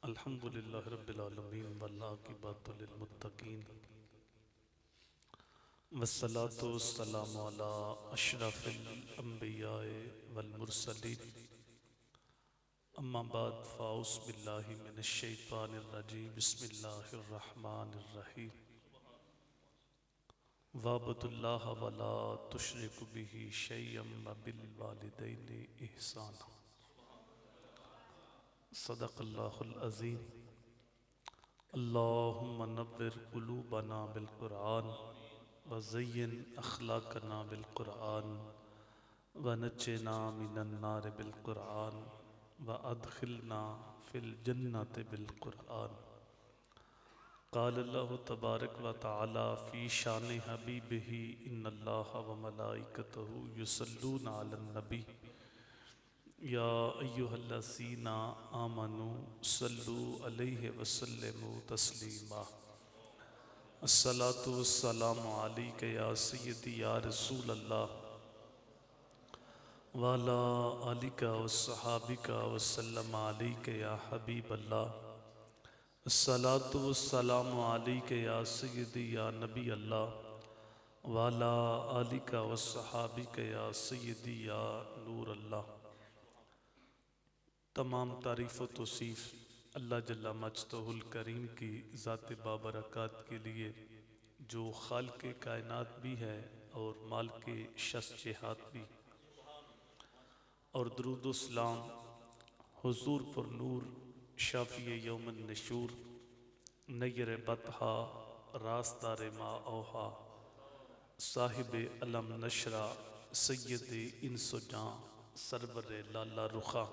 الحمدللہ رب العالمین والعاقبۃ للمتقین والصلاة والسلام علی اشرف الانبیاء والمرسلین اما بعد فاعوذ باللہ من الشیطان الرجیم بسم اللہ الرحمن الرحیم وَاعْبُدُوا اللَّهَ وَلَا تُشْرِكُوا بِهِ شَيْئًا وَبِالْوَالِدَيْنِ إِحْسَانًا صدق اللہ العظیم اللہم نور قلوبنا بالقرآن وزین اخلاقنا بالقرآن ونجنا من النار بالقرآن وادخلنا فی الجنت بالقرآن قال اللہ تبارک و تعالی فی شان حبیبہ ان اللہ وملائکتہ یصلون علی النبی یا ایہا الذین آمنوا صلوا علیہ وسلموا تسلیما الصلاة والسلام علیک یا سیدی یا رسول اللہ وعلا آلک وصحابک وسلم علیک یا حبیب اللہ الصلاة والسلام علیک یا سیدی یا نبی اللہ وعلا آلک وصحابک یا سیدی یا نور اللہ۔ تمام تعریف و توصیف اللہ جل مجدہ الکریم کی ذات بابرکات کے لیے جو خالق کائنات بھی ہے اور مالک شش جہات بھی، اور درود و سلام حضور پر نور شافی یوم النشور نیر بطحا راستار ما اوہا صاحب علم نشرہ سید انس و جاں سرور لالا رخا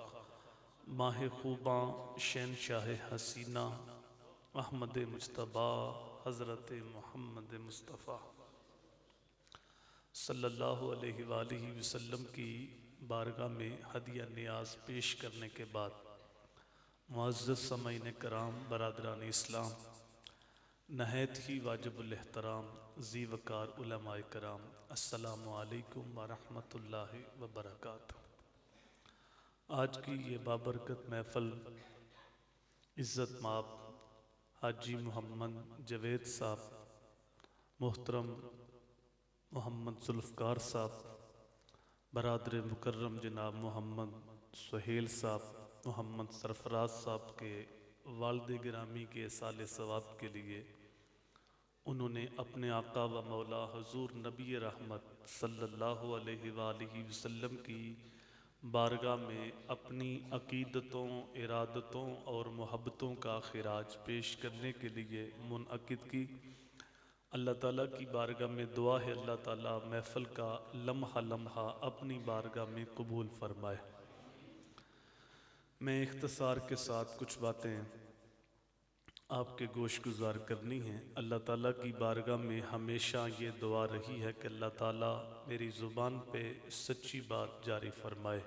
ماہ خوباں شہنشاہ حسینہ احمد مجتبیٰ حضرت محمد مصطفیٰ صلی اللہ علیہ وآلہ وسلم کی بارگاہ میں ہدیہ نیاز پیش کرنے کے بعد معزز سامعین کرام برادران اسلام، نہایت ہی واجب الاحترام ذی وقار علماء کرام، السلام علیکم ورحمۃ اللہ وبرکاتہ۔ آج کی یہ بابرکت محفل عزت مآب حاجی محمد جاوید صاحب، محترم محمد ذوالفقار صاحب، برادر مکرم جناب محمد سہیل صاحب، محمد سرفراز صاحب کے والد گرامی کے سال ثواب کے لیے انہوں نے اپنے آقا و مولا حضور نبی رحمت صلی اللہ علیہ وآلہ وسلم کی بارگاہ میں اپنی عقیدتوں، ارادتوں اور محبتوں کا خراج پیش کرنے کے لیے منعقد کی۔ اللہ تعالیٰ کی بارگاہ میں دعا ہے اللہ تعالیٰ محفل کا لمحہ لمحہ اپنی بارگاہ میں قبول فرمائے۔ میں اختصار کے ساتھ کچھ باتیں آپ کے گوش گزار کرنی ہیں۔ اللہ تعالیٰ کی بارگاہ میں ہمیشہ یہ دعا رہی ہے کہ اللہ تعالیٰ میری زبان پہ سچی بات جاری فرمائے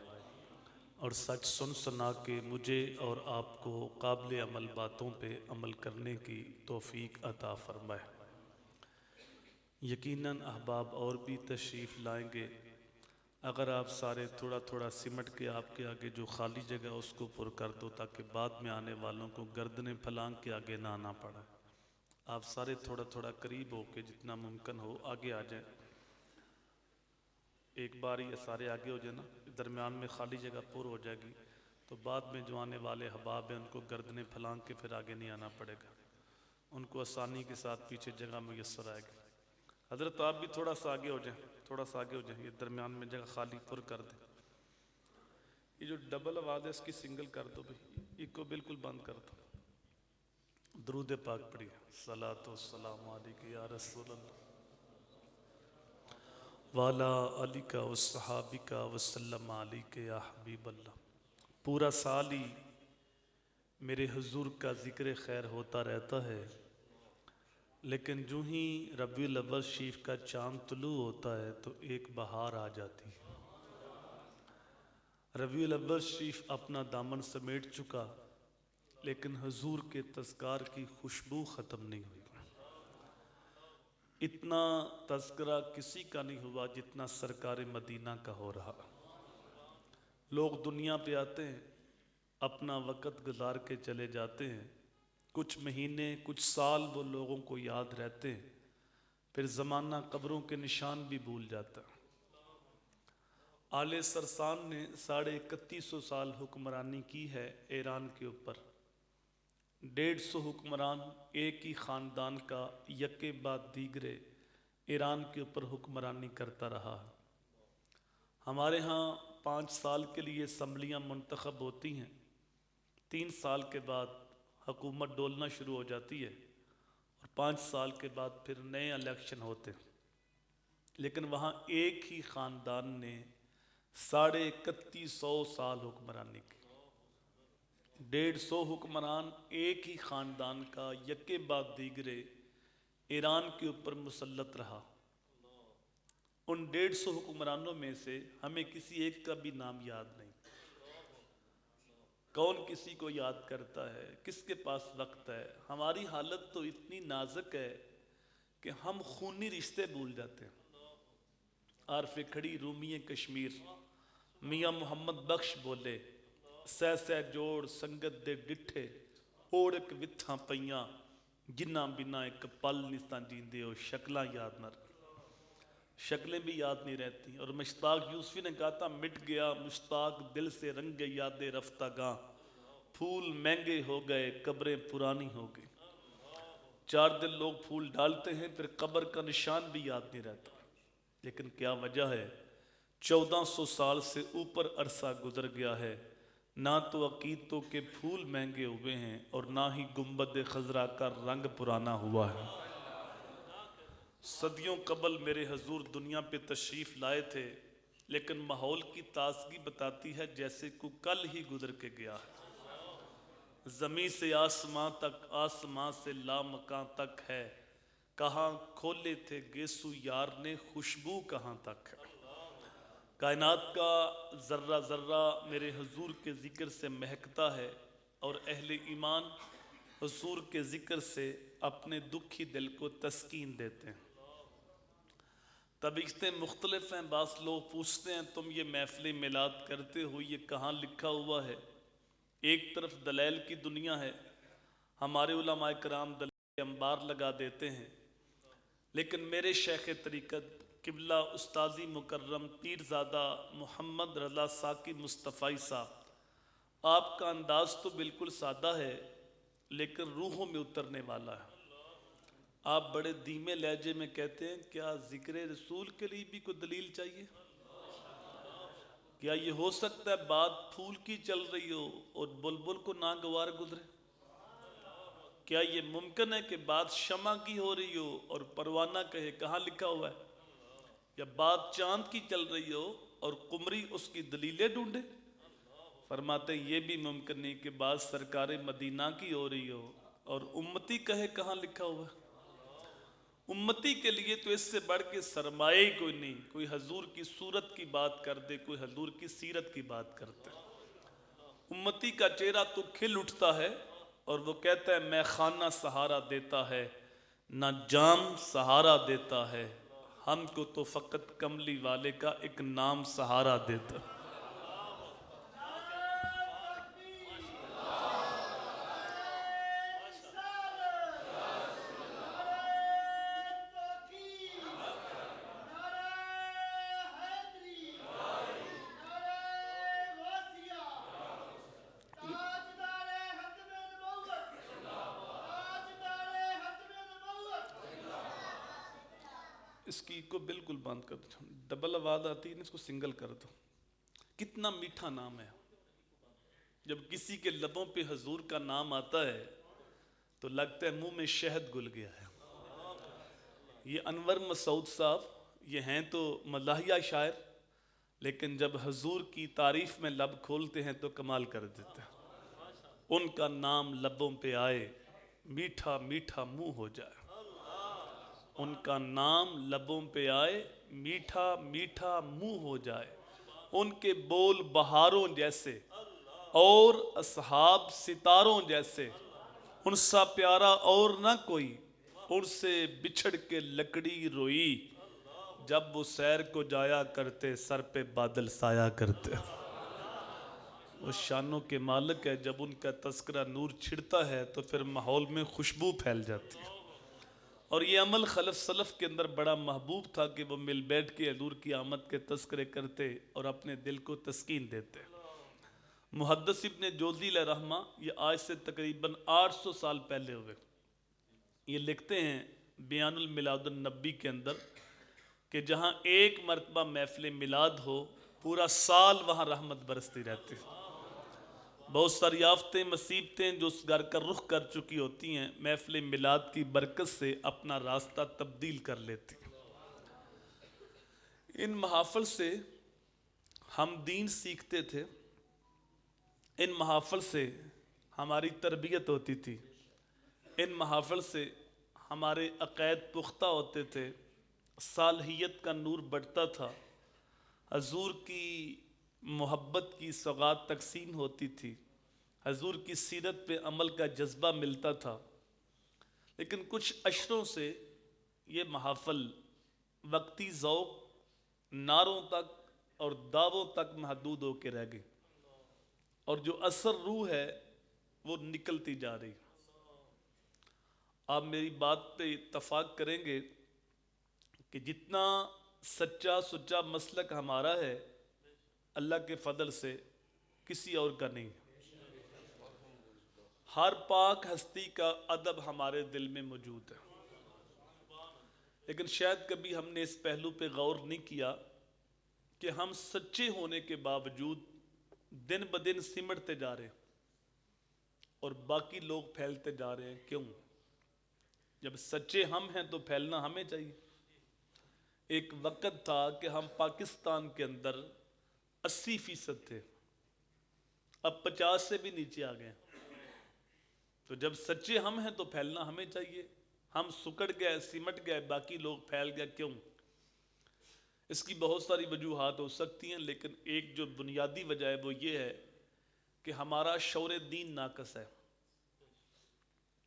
اور سچ سن سنا کے مجھے اور آپ کو قابل عمل باتوں پہ عمل کرنے کی توفیق عطا فرمائے۔ یقیناً احباب اور بھی تشریف لائیں گے، اگر آپ سارے تھوڑا تھوڑا سمٹ کے آپ کے آگے جو خالی جگہ اس کو پر کر دو تاکہ بعد میں آنے والوں کو گردنیں پھلانگ کے آگے نہ آنا پڑے۔ آپ سارے تھوڑا تھوڑا قریب ہو کے جتنا ممکن ہو آگے آ جائیں۔ ایک بار یہ سارے آگے ہو جائیں نا، درمیان میں خالی جگہ پر ہو جائے گی تو بعد میں جو آنے والے احباب ہیں ان کو گردنیں پھلانگ کے پھر آگے نہیں آنا پڑے گا، ان کو آسانی کے ساتھ پیچھے جگہ میسر آئے گی۔ حضرت آپ بھی تھوڑا سا آگے ہو جائیں، تھوڑا سا آگے ہو جائیں، یہ درمیان میں جگہ خالی پر کر دیں۔ یہ جو ڈبل آواز ہے اس کی سنگل کر دو بھئی، یہ کو بالکل بند کر دو۔ درود پاک پڑھیے، صلاۃ والسلام علیک یا رسول اللہ وعلا آلک وصحابک وسلم علیک یا حبیب اللہ۔ پورا سال ہی میرے حضور کا ذکر خیر ہوتا رہتا ہے، لیکن جو ہی ربیع الاول شریف کا چاند طلوع ہوتا ہے تو ایک بہار آ جاتی ہے۔ ربیع الاول شریف اپنا دامن سمیٹ چکا، لیکن حضور کے تذکار کی خوشبو ختم نہیں ہوئی۔ اتنا تذکرہ کسی کا نہیں ہوا جتنا سرکار مدینہ کا ہو رہا۔ لوگ دنیا پہ آتے ہیں، اپنا وقت گزار کے چلے جاتے ہیں، کچھ مہینے کچھ سال وہ لوگوں کو یاد رہتے ہیں، پھر زمانہ قبروں کے نشان بھی بھول جاتا ہے۔ آل سرسان نے 3150 سال حکمرانی کی ہے ایران کے اوپر۔ 150 حکمران ایک ہی خاندان کا یکے بعد دیگرے ایران کے اوپر حکمرانی کرتا رہا۔ ہمارے ہاں 5 سال کے لیے اسمبلیاں منتخب ہوتی ہیں، 3 سال کے بعد حکومت ڈولنا شروع ہو جاتی ہے اور 5 سال کے بعد پھر نئے الیکشن ہوتے ہیں۔ لیکن وہاں ایک ہی خاندان نے 3150 سال حکمرانی کی۔ 150 حکمران ایک ہی خاندان کا یکے بعد دیگرے ایران کے اوپر مسلط رہا۔ ان 150 حکمرانوں میں سے ہمیں کسی ایک کا بھی نام یاد نہیں۔ کون کسی کو یاد کرتا ہے؟ کس کے پاس وقت ہے؟ ہماری حالت تو اتنی نازک ہے کہ ہم خونی رشتے بھول جاتے ہیں۔ عارف کھڑی رومی کشمیر میاں محمد بخش بولے، سہ سہ جوڑ سنگت دے ڈٹھے، اوڑک وتھاں پئیاں جنہ بنا ایک پل نساں جیندے ہو، شکلاں یاد نہ رہتی۔ شکلیں بھی یاد نہیں رہتی۔ اور مشتاق یوسفی نے کہا تھا، مٹ گیا مشتاق دل سے رنگ یاد رفتہ گاں، پھول مہنگے ہو گئے قبریں پرانی ہو گئی۔ 4 دن لوگ پھول ڈالتے ہیں، پھر قبر کا نشان بھی یاد نہیں رہتا۔ لیکن کیا وجہ ہے؟ 1400 سال سے اوپر عرصہ گزر گیا ہے، نہ تو عقیدتوں کے پھول مہنگے ہوئے ہیں اور نہ ہی گنبد خضرا کا رنگ پرانا ہوا ہے۔ صدیوں قبل میرے حضور دنیا پہ تشریف لائے تھے، لیکن ماحول کی تازگی بتاتی ہے جیسے کوئی کل ہی گزر کے گیا ہے۔ زمین سے آسماں تک، آسماں سے لامکاں تک ہے، کہاں کھولے تھے گیسو یار نے، خوشبو کہاں تک ہے۔ کائنات کا ذرہ ذرہ میرے حضور کے ذکر سے مہکتا ہے، اور اہل ایمان حضور کے ذکر سے اپنے دکھی دل کو تسکین دیتے ہیں۔ طبیعتیں مختلف ہیں۔ بعض لوگ پوچھتے ہیں تم یہ محفل میلاد کرتے ہو، یہ کہاں لکھا ہوا ہے؟ ایک طرف دلائل کی دنیا ہے، ہمارے علماء کرام دلائل انبار لگا دیتے ہیں، لیکن میرے شیخ طریقت قبلہ استاذی مکرم پیرزادہ محمد رضا ساکی مصطفی صاحب، آپ کا انداز تو بالکل سادہ ہے لیکن روحوں میں اترنے والا ہے۔ آپ بڑے دھیمے لہجے میں کہتے ہیں، کیا ذکر رسول کے لیے بھی کوئی دلیل چاہیے؟ کیا یہ ہو سکتا ہے بات پھول کی چل رہی ہو اور بلبل کو ناگوار گزرے؟ کیا یہ ممکن ہے کہ بات شمع کی ہو رہی ہو اور پروانہ کہے کہاں لکھا ہوا ہے؟ یا بات چاند کی چل رہی ہو اور قمری اس کی دلیلیں ڈھونڈے؟ فرماتے ہیں یہ بھی ممکن نہیں کہ بات سرکار مدینہ کی ہو رہی ہو اور امتی کہے کہاں لکھا ہوا ہے۔ امتی کے لیے تو اس سے بڑھ کے سرمایہ ہی کوئی نہیں۔ کوئی حضور کی صورت کی بات کر دے، کوئی حضور کی سیرت کی بات کرتے۔ امتی کا چہرہ تو کھل اٹھتا ہے اور وہ کہتا ہے میں خانہ سہارا دیتا ہے، نہ جام سہارا دیتا ہے، ہم کو تو فقط کملی والے کا ایک نام سہارا دیتا ہے۔ اس کی کو بالکل بند کر دو، ڈبل آواز آتی ہے نا، اس کو سنگل کر دو۔ کتنا میٹھا نام ہے۔ جب کسی کے لبوں پہ حضور کا نام آتا ہے تو لگتا ہے منہ میں شہد گل گیا ہے۔ یہ انور مسعود صاحب یہ ہیں تو مزاحیہ شاعر، لیکن جب حضور کی تعریف میں لب کھولتے ہیں تو کمال کر دیتے ہیں۔ ان کا نام لبوں پہ آئے، میٹھا میٹھا منہ ہو جائے۔ ان کا نام لبوں پہ آئے، میٹھا میٹھا منہ ہو جائے۔ ان کے بول بہاروں جیسے اور اصحاب ستاروں جیسے، ان سا پیارا اور نہ کوئی، ان سے بچھڑ کے لکڑی روئی، جب وہ سیر کو جایا کرتے سر پہ بادل سایا کرتے۔ وہ شانوں کے مالک ہے، جب ان کا تذکرہ نور چھڑتا ہے تو پھر ماحول میں خوشبو پھیل جاتی ہے۔ اور یہ عمل خلف سلف کے اندر بڑا محبوب تھا کہ وہ مل بیٹھ کے حضور کی آمد کے تذکرے کرتے اور اپنے دل کو تسکین دیتے۔ محدث ابن جوزی علیہ رحمہ یہ آج سے تقریباً 800 سال پہلے ہوئے، یہ لکھتے ہیں بیان الملاد النبی کے اندر کہ جہاں ایک مرتبہ محفل میلاد ہو پورا سال وہاں رحمت برستی رہتی ہے۔ بہت ساری آفتیں مصیبتیں جو اس گھر کا رخ کر چکی ہوتی ہیں محفل میلاد کی برکت سے اپنا راستہ تبدیل کر لیتی ہیں۔ ان محافل سے ہم دین سیکھتے تھے، ان محافل سے ہماری تربیت ہوتی تھی، ان محافل سے ہمارے عقائد پختہ ہوتے تھے، صالحیت کا نور بڑھتا تھا، حضور کی محبت کی سوغات تقسیم ہوتی تھی، حضور کی سیرت پہ عمل کا جذبہ ملتا تھا۔ لیکن کچھ اشروں سے یہ محافل وقتی ذوق، نعروں تک اور دعووں تک محدود ہو کے رہ گئی، اور جو اثر روح ہے وہ نکلتی جا رہی۔ آپ میری بات پہ اتفاق کریں گے کہ جتنا سچا سچا مسلک ہمارا ہے اللہ کے فضل سے کسی اور کا نہیں۔ ہر پاک ہستی کا ادب ہمارے دل میں موجود ہے، لیکن شاید کبھی ہم نے اس پہلو پہ غور نہیں کیا کہ ہم سچے ہونے کے باوجود دن بدن سمٹتے جا رہے ہیں اور باقی لوگ پھیلتے جا رہے ہیں۔ کیوں؟ جب سچے ہم ہیں تو پھیلنا ہمیں چاہیے۔ ایک وقت تھا کہ ہم پاکستان کے اندر 80% تھے، اب 50 سے بھی نیچے آ گئے۔ تو جب سچے ہم ہیں تو پھیلنا ہمیں چاہیے۔ ہم سکڑ گئے، سمٹ گئے، باقی لوگ پھیل گئے، کیوں؟ اس کی بہت ساری وجوہات ہو سکتی ہیں، لیکن ایک جو بنیادی وجہ ہے وہ یہ ہے کہ ہمارا شعور دین ناقص ہے۔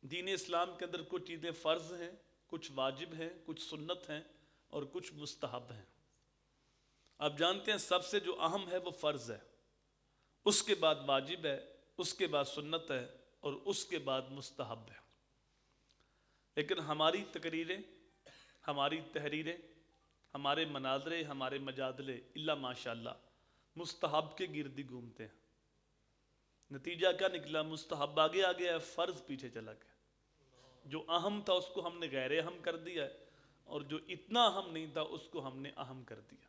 دین اسلام کے اندر کچھ چیزیں فرض ہیں، کچھ واجب ہیں، کچھ سنت ہیں اور کچھ مستحب ہیں۔ آپ جانتے ہیں سب سے جو اہم ہے وہ فرض ہے، اس کے بعد واجب ہے، اس کے بعد سنت ہے اور اس کے بعد مستحب ہے۔ لیکن ہماری تقریریں، ہماری تحریریں، ہمارے مناظرے، ہمارے مجادلے الا ماشاءاللہ مستحب کے گردی گھومتے ہیں۔ نتیجہ کیا نکلا؟ مستحب آگے آ گیا ہے، فرض پیچھے چلا گیا۔ جو اہم تھا اس کو ہم نے غیر اہم کر دیا ہے، اور جو اتنا اہم نہیں تھا اس کو ہم نے اہم کر دیا۔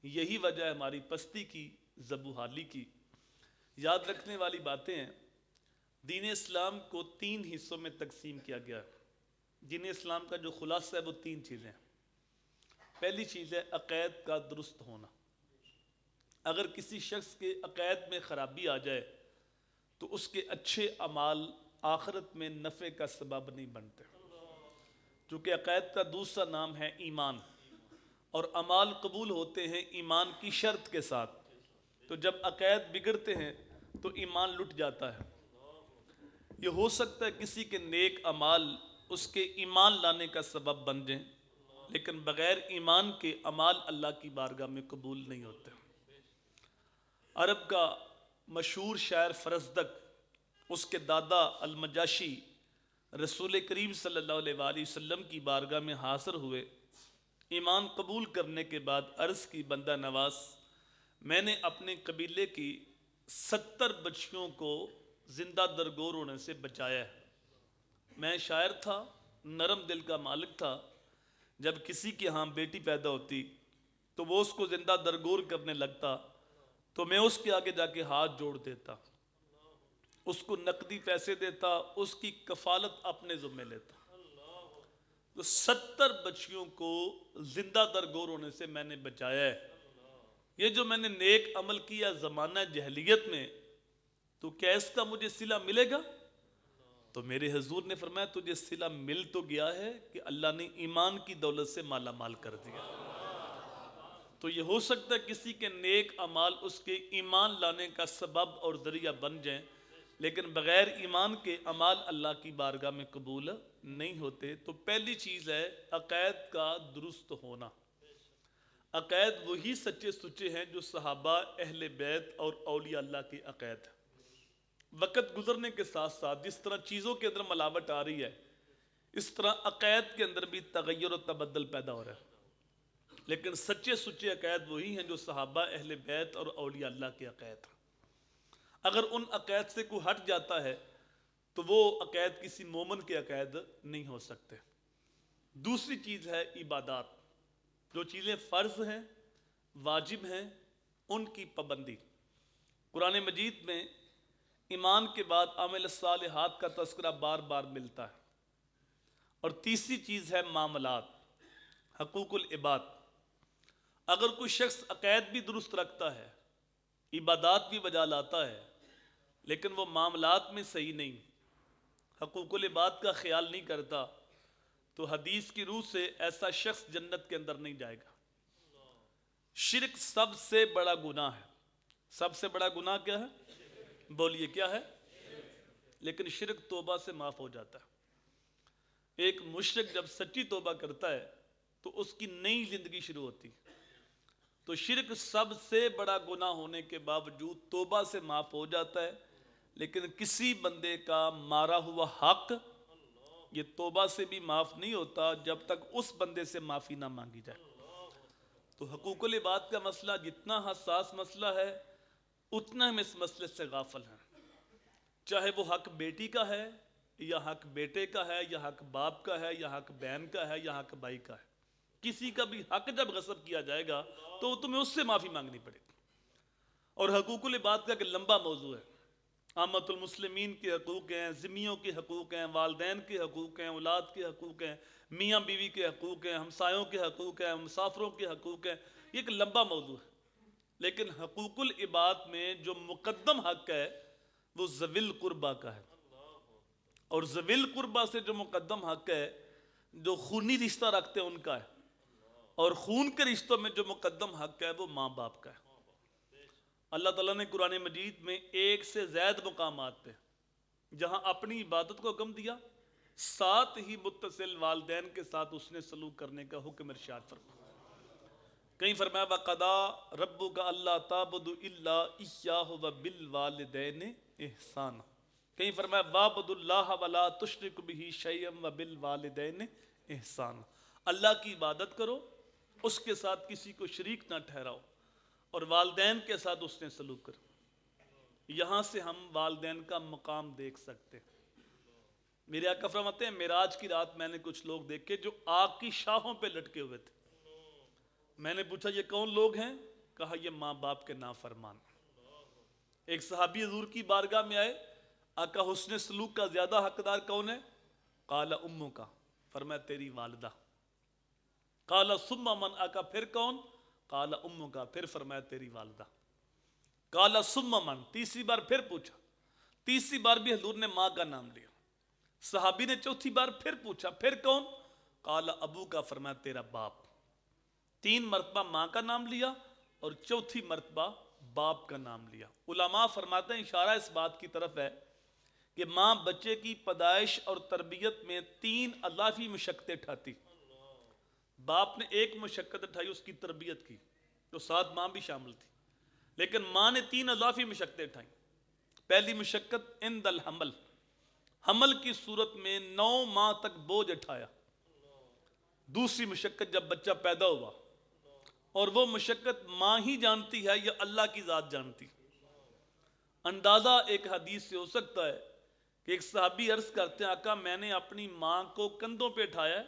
یہی وجہ ہے ہماری پستی کی، زبوحالی کی۔ یاد رکھنے والی باتیں ہیں، دین اسلام کو 3 حصوں میں تقسیم کیا گیا ہے۔ دین اسلام کا جو خلاصہ ہے وہ 3 چیزیں ہیں۔ پہلی چیز ہے عقائد کا درست ہونا۔ اگر کسی شخص کے عقائد میں خرابی آ جائے تو اس کے اچھے اعمال آخرت میں نفع کا سبب نہیں بنتے، چونکہ عقائد کا دوسرا نام ہے ایمان، اور اعمال قبول ہوتے ہیں ایمان کی شرط کے ساتھ۔ تو جب عقائد بگڑتے ہیں تو ایمان لٹ جاتا ہے۔ یہ ہو سکتا ہے کسی کے نیک اعمال اس کے ایمان لانے کا سبب بن جائیں، لیکن بغیر ایمان کے اعمال اللہ کی بارگاہ میں قبول نہیں ہوتے۔ عرب کا مشہور شاعر فرزدق، اس کے دادا المجاشی رسول کریم صلی اللہ علیہ وآلہ وسلم کی بارگاہ میں حاضر ہوئے۔ ایمان قبول کرنے کے بعد عرض کی، بندہ نواز، میں نے اپنے قبیلے کی 70 بچیوں کو زندہ درگور ہونے سے بچایا ہے۔ میں شاعر تھا، نرم دل کا مالک تھا۔ جب کسی کے ہاں بیٹی پیدا ہوتی تو وہ اس کو زندہ درگور کرنے لگتا تو میں اس کے آگے جا کے ہاتھ جوڑ دیتا، اس کو نقدی پیسے دیتا، اس کی کفالت اپنے ذمہ لیتا۔ تو 70 بچیوں کو زندہ درگور ہونے سے میں نے بچایا ہے۔ یہ جو میں نے نیک عمل کیا زمانہ جہلیت میں، تو کیا اس کا مجھے صلہ ملے گا؟ تو میرے حضور نے فرمایا تجھے صلہ مل تو گیا ہے کہ اللہ نے ایمان کی دولت سے مالا مال کر دیا۔ تو یہ ہو سکتا ہے کسی کے نیک اعمال اس کے ایمان لانے کا سبب اور ذریعہ بن جائیں، لیکن بغیر ایمان کے اعمال اللہ کی بارگاہ میں قبول نہیں ہوتے۔ تو پہلی چیز ہے عقائد کا درست ہونا۔ عقائد وہی سچے سچے ہیں جو صحابہ، اہل بیت اور اولیاء اللہ کی عقائد ہے۔ وقت گزرنے کے ساتھ ساتھ جس طرح چیزوں کے اندر ملاوٹ آ رہی ہے، اس طرح عقائد کے اندر بھی تغیر و تبدل پیدا ہو رہا ہے، لیکن سچے سچے عقائد وہی ہیں جو صحابہ، اہل بیت اور اولیاء اللہ کے عقائد ہیں۔ اگر ان عقائد سے کوئی ہٹ جاتا ہے تو وہ عقائد کسی مومن کے عقائد نہیں ہو سکتے۔ دوسری چیز ہے عبادات، جو چیزیں فرض ہیں، واجب ہیں، ان کی پابندی۔ قرآن مجید میں ایمان کے بعد عمل الصالحات کا تذکرہ بار بار ملتا ہے۔ اور تیسری چیز ہے معاملات، حقوق العباد۔ اگر کوئی شخص عقائد بھی درست رکھتا ہے، عبادات بھی بجا لاتا ہے، لیکن وہ معاملات میں صحیح نہیں، حقوق العباد کا خیال نہیں کرتا، تو حدیث کی روح سے ایسا شخص جنت کے اندر نہیں جائے گا۔ شرک سب سے بڑا گناہ ہے۔ سب سے بڑا گناہ کیا ہے؟ بولیے کیا ہے؟ لیکن شرک توبہ سے معاف ہو جاتا ہے۔ ایک مشرک جب سچی توبہ کرتا ہے تو اس کی نئی زندگی شروع ہوتی۔ تو شرک سب سے بڑا گناہ ہونے کے باوجود توبہ سے معاف ہو جاتا ہے، لیکن کسی بندے کا مارا ہوا حق یہ توبہ سے بھی معاف نہیں ہوتا جب تک اس بندے سے معافی نہ مانگی جائے۔ تو حقوق العباد کا مسئلہ جتنا حساس مسئلہ ہے، اتنا ہم اس مسئلے سے غافل ہیں۔ چاہے وہ حق بیٹی کا ہے یا حق بیٹے کا ہے یا حق باپ کا ہے یا حق بہن کا ہے یا حق بھائی کا ہے، کسی کا بھی حق جب غصب کیا جائے گا تو تمہیں اس سے معافی مانگنی پڑے گی۔ اور حقوق العباد کا ایک لمبا موضوع ہے۔ عامۃ المسلمین کے حقوق ہیں، ذمیوں کے حقوق ہیں، والدین کے حقوق ہیں، اولاد کے حقوق ہیں، میاں بیوی کے حقوق ہیں، ہمسایوں کے حقوق ہیں، مسافروں کے حقوق ہیں۔ یہ ایک لمبا موضوع ہے، لیکن حقوق العباد میں جو مقدم حق ہے وہ ذوی القربہ کا ہے، اور ذوی القربہ سے جو مقدم حق ہے جو خونی رشتہ رکھتے ہیں ان کا ہے، اور خون کے رشتوں میں جو مقدم حق ہے وہ ماں باپ کا ہے۔ اللہ تعالیٰ نے قرآن مجید میں ایک سے زائد مقامات پہ جہاں اپنی عبادت کو حکم دیا، ساتھ ہی متصل والدین کے ساتھ اس نے سلوک کرنے کا حکم ارشاد فرمایا۔ کہیں فرمایا وَقَضَىٰ رَبُّكَ أَلَّا تَعْبُدُوا إِلَّا إِيَّاهُ وَبِالْوَالِدَيْنِ إِحْسَانًا۔ کہیں فرمایا وَاعْبُدُوا اللَّهَ وَلَا تُشْرِكُوا بِهِ شَيْئًا وَبِالْوَالِدَيْنِ إِحْسَانًا۔ اللہ کی عبادت کرو، اس کے ساتھ کسی کو شریک نہ ٹھہراؤ، اور والدین کے ساتھ اس نے سلوک کرو۔ یہاں سے ہم والدین کا مقام دیکھ سکتے ہیں۔ میرے آقا فرماتے ہیں معراج کی رات میں نے کچھ لوگ دیکھے جو آگ کی شاخوں پہ لٹکے ہوئے تھے۔ میں نے پوچھا یہ کون لوگ ہیں؟ کہا یہ ماں باپ کے نافرمان۔ ایک صحابی حضور کی بارگاہ میں آئے، آقا حسن سلوک کا زیادہ حقدار کون ہے؟ قال امک، فرمایا تیری والدہ۔ قال ثم من، آقا پھر کون؟ قال امک، پھر فرمایا تیری والدہ۔ قال ثم من، تیسری بار پھر پوچھا، تیسری بار بھی حضور نے ماں کا نام لیا۔ صحابی نے چوتھی بار پھر پوچھا، پھر کون؟ قال ابوک، فرمایا تیرا باپ۔ تین مرتبہ ماں کا نام لیا اور چوتھی مرتبہ باپ کا نام لیا۔ علماء فرماتے ہیں اشارہ اس بات کی طرف ہے کہ ماں بچے کی پیدائش اور تربیت میں 3 اضافی مشقتیں اٹھاتی۔ باپ نے ایک مشقت اٹھائی اس کی تربیت کی، تو ساتھ ماں بھی شامل تھی، لیکن ماں نے 3 اضافی مشقتیں اٹھائیں۔ پہلی مشقت عند الحمل، حمل کی صورت میں 9 ماہ تک بوجھ اٹھایا۔ دوسری مشقت جب بچہ پیدا ہوا، اور وہ مشقت ماں ہی جانتی ہے یا اللہ کی ذات جانتی۔ اندازہ ایک حدیث سے ہو سکتا ہے کہ ایک صحابی عرض کرتے ہیں آقا میں نے اپنی ماں کو کندھوں پہ اٹھایا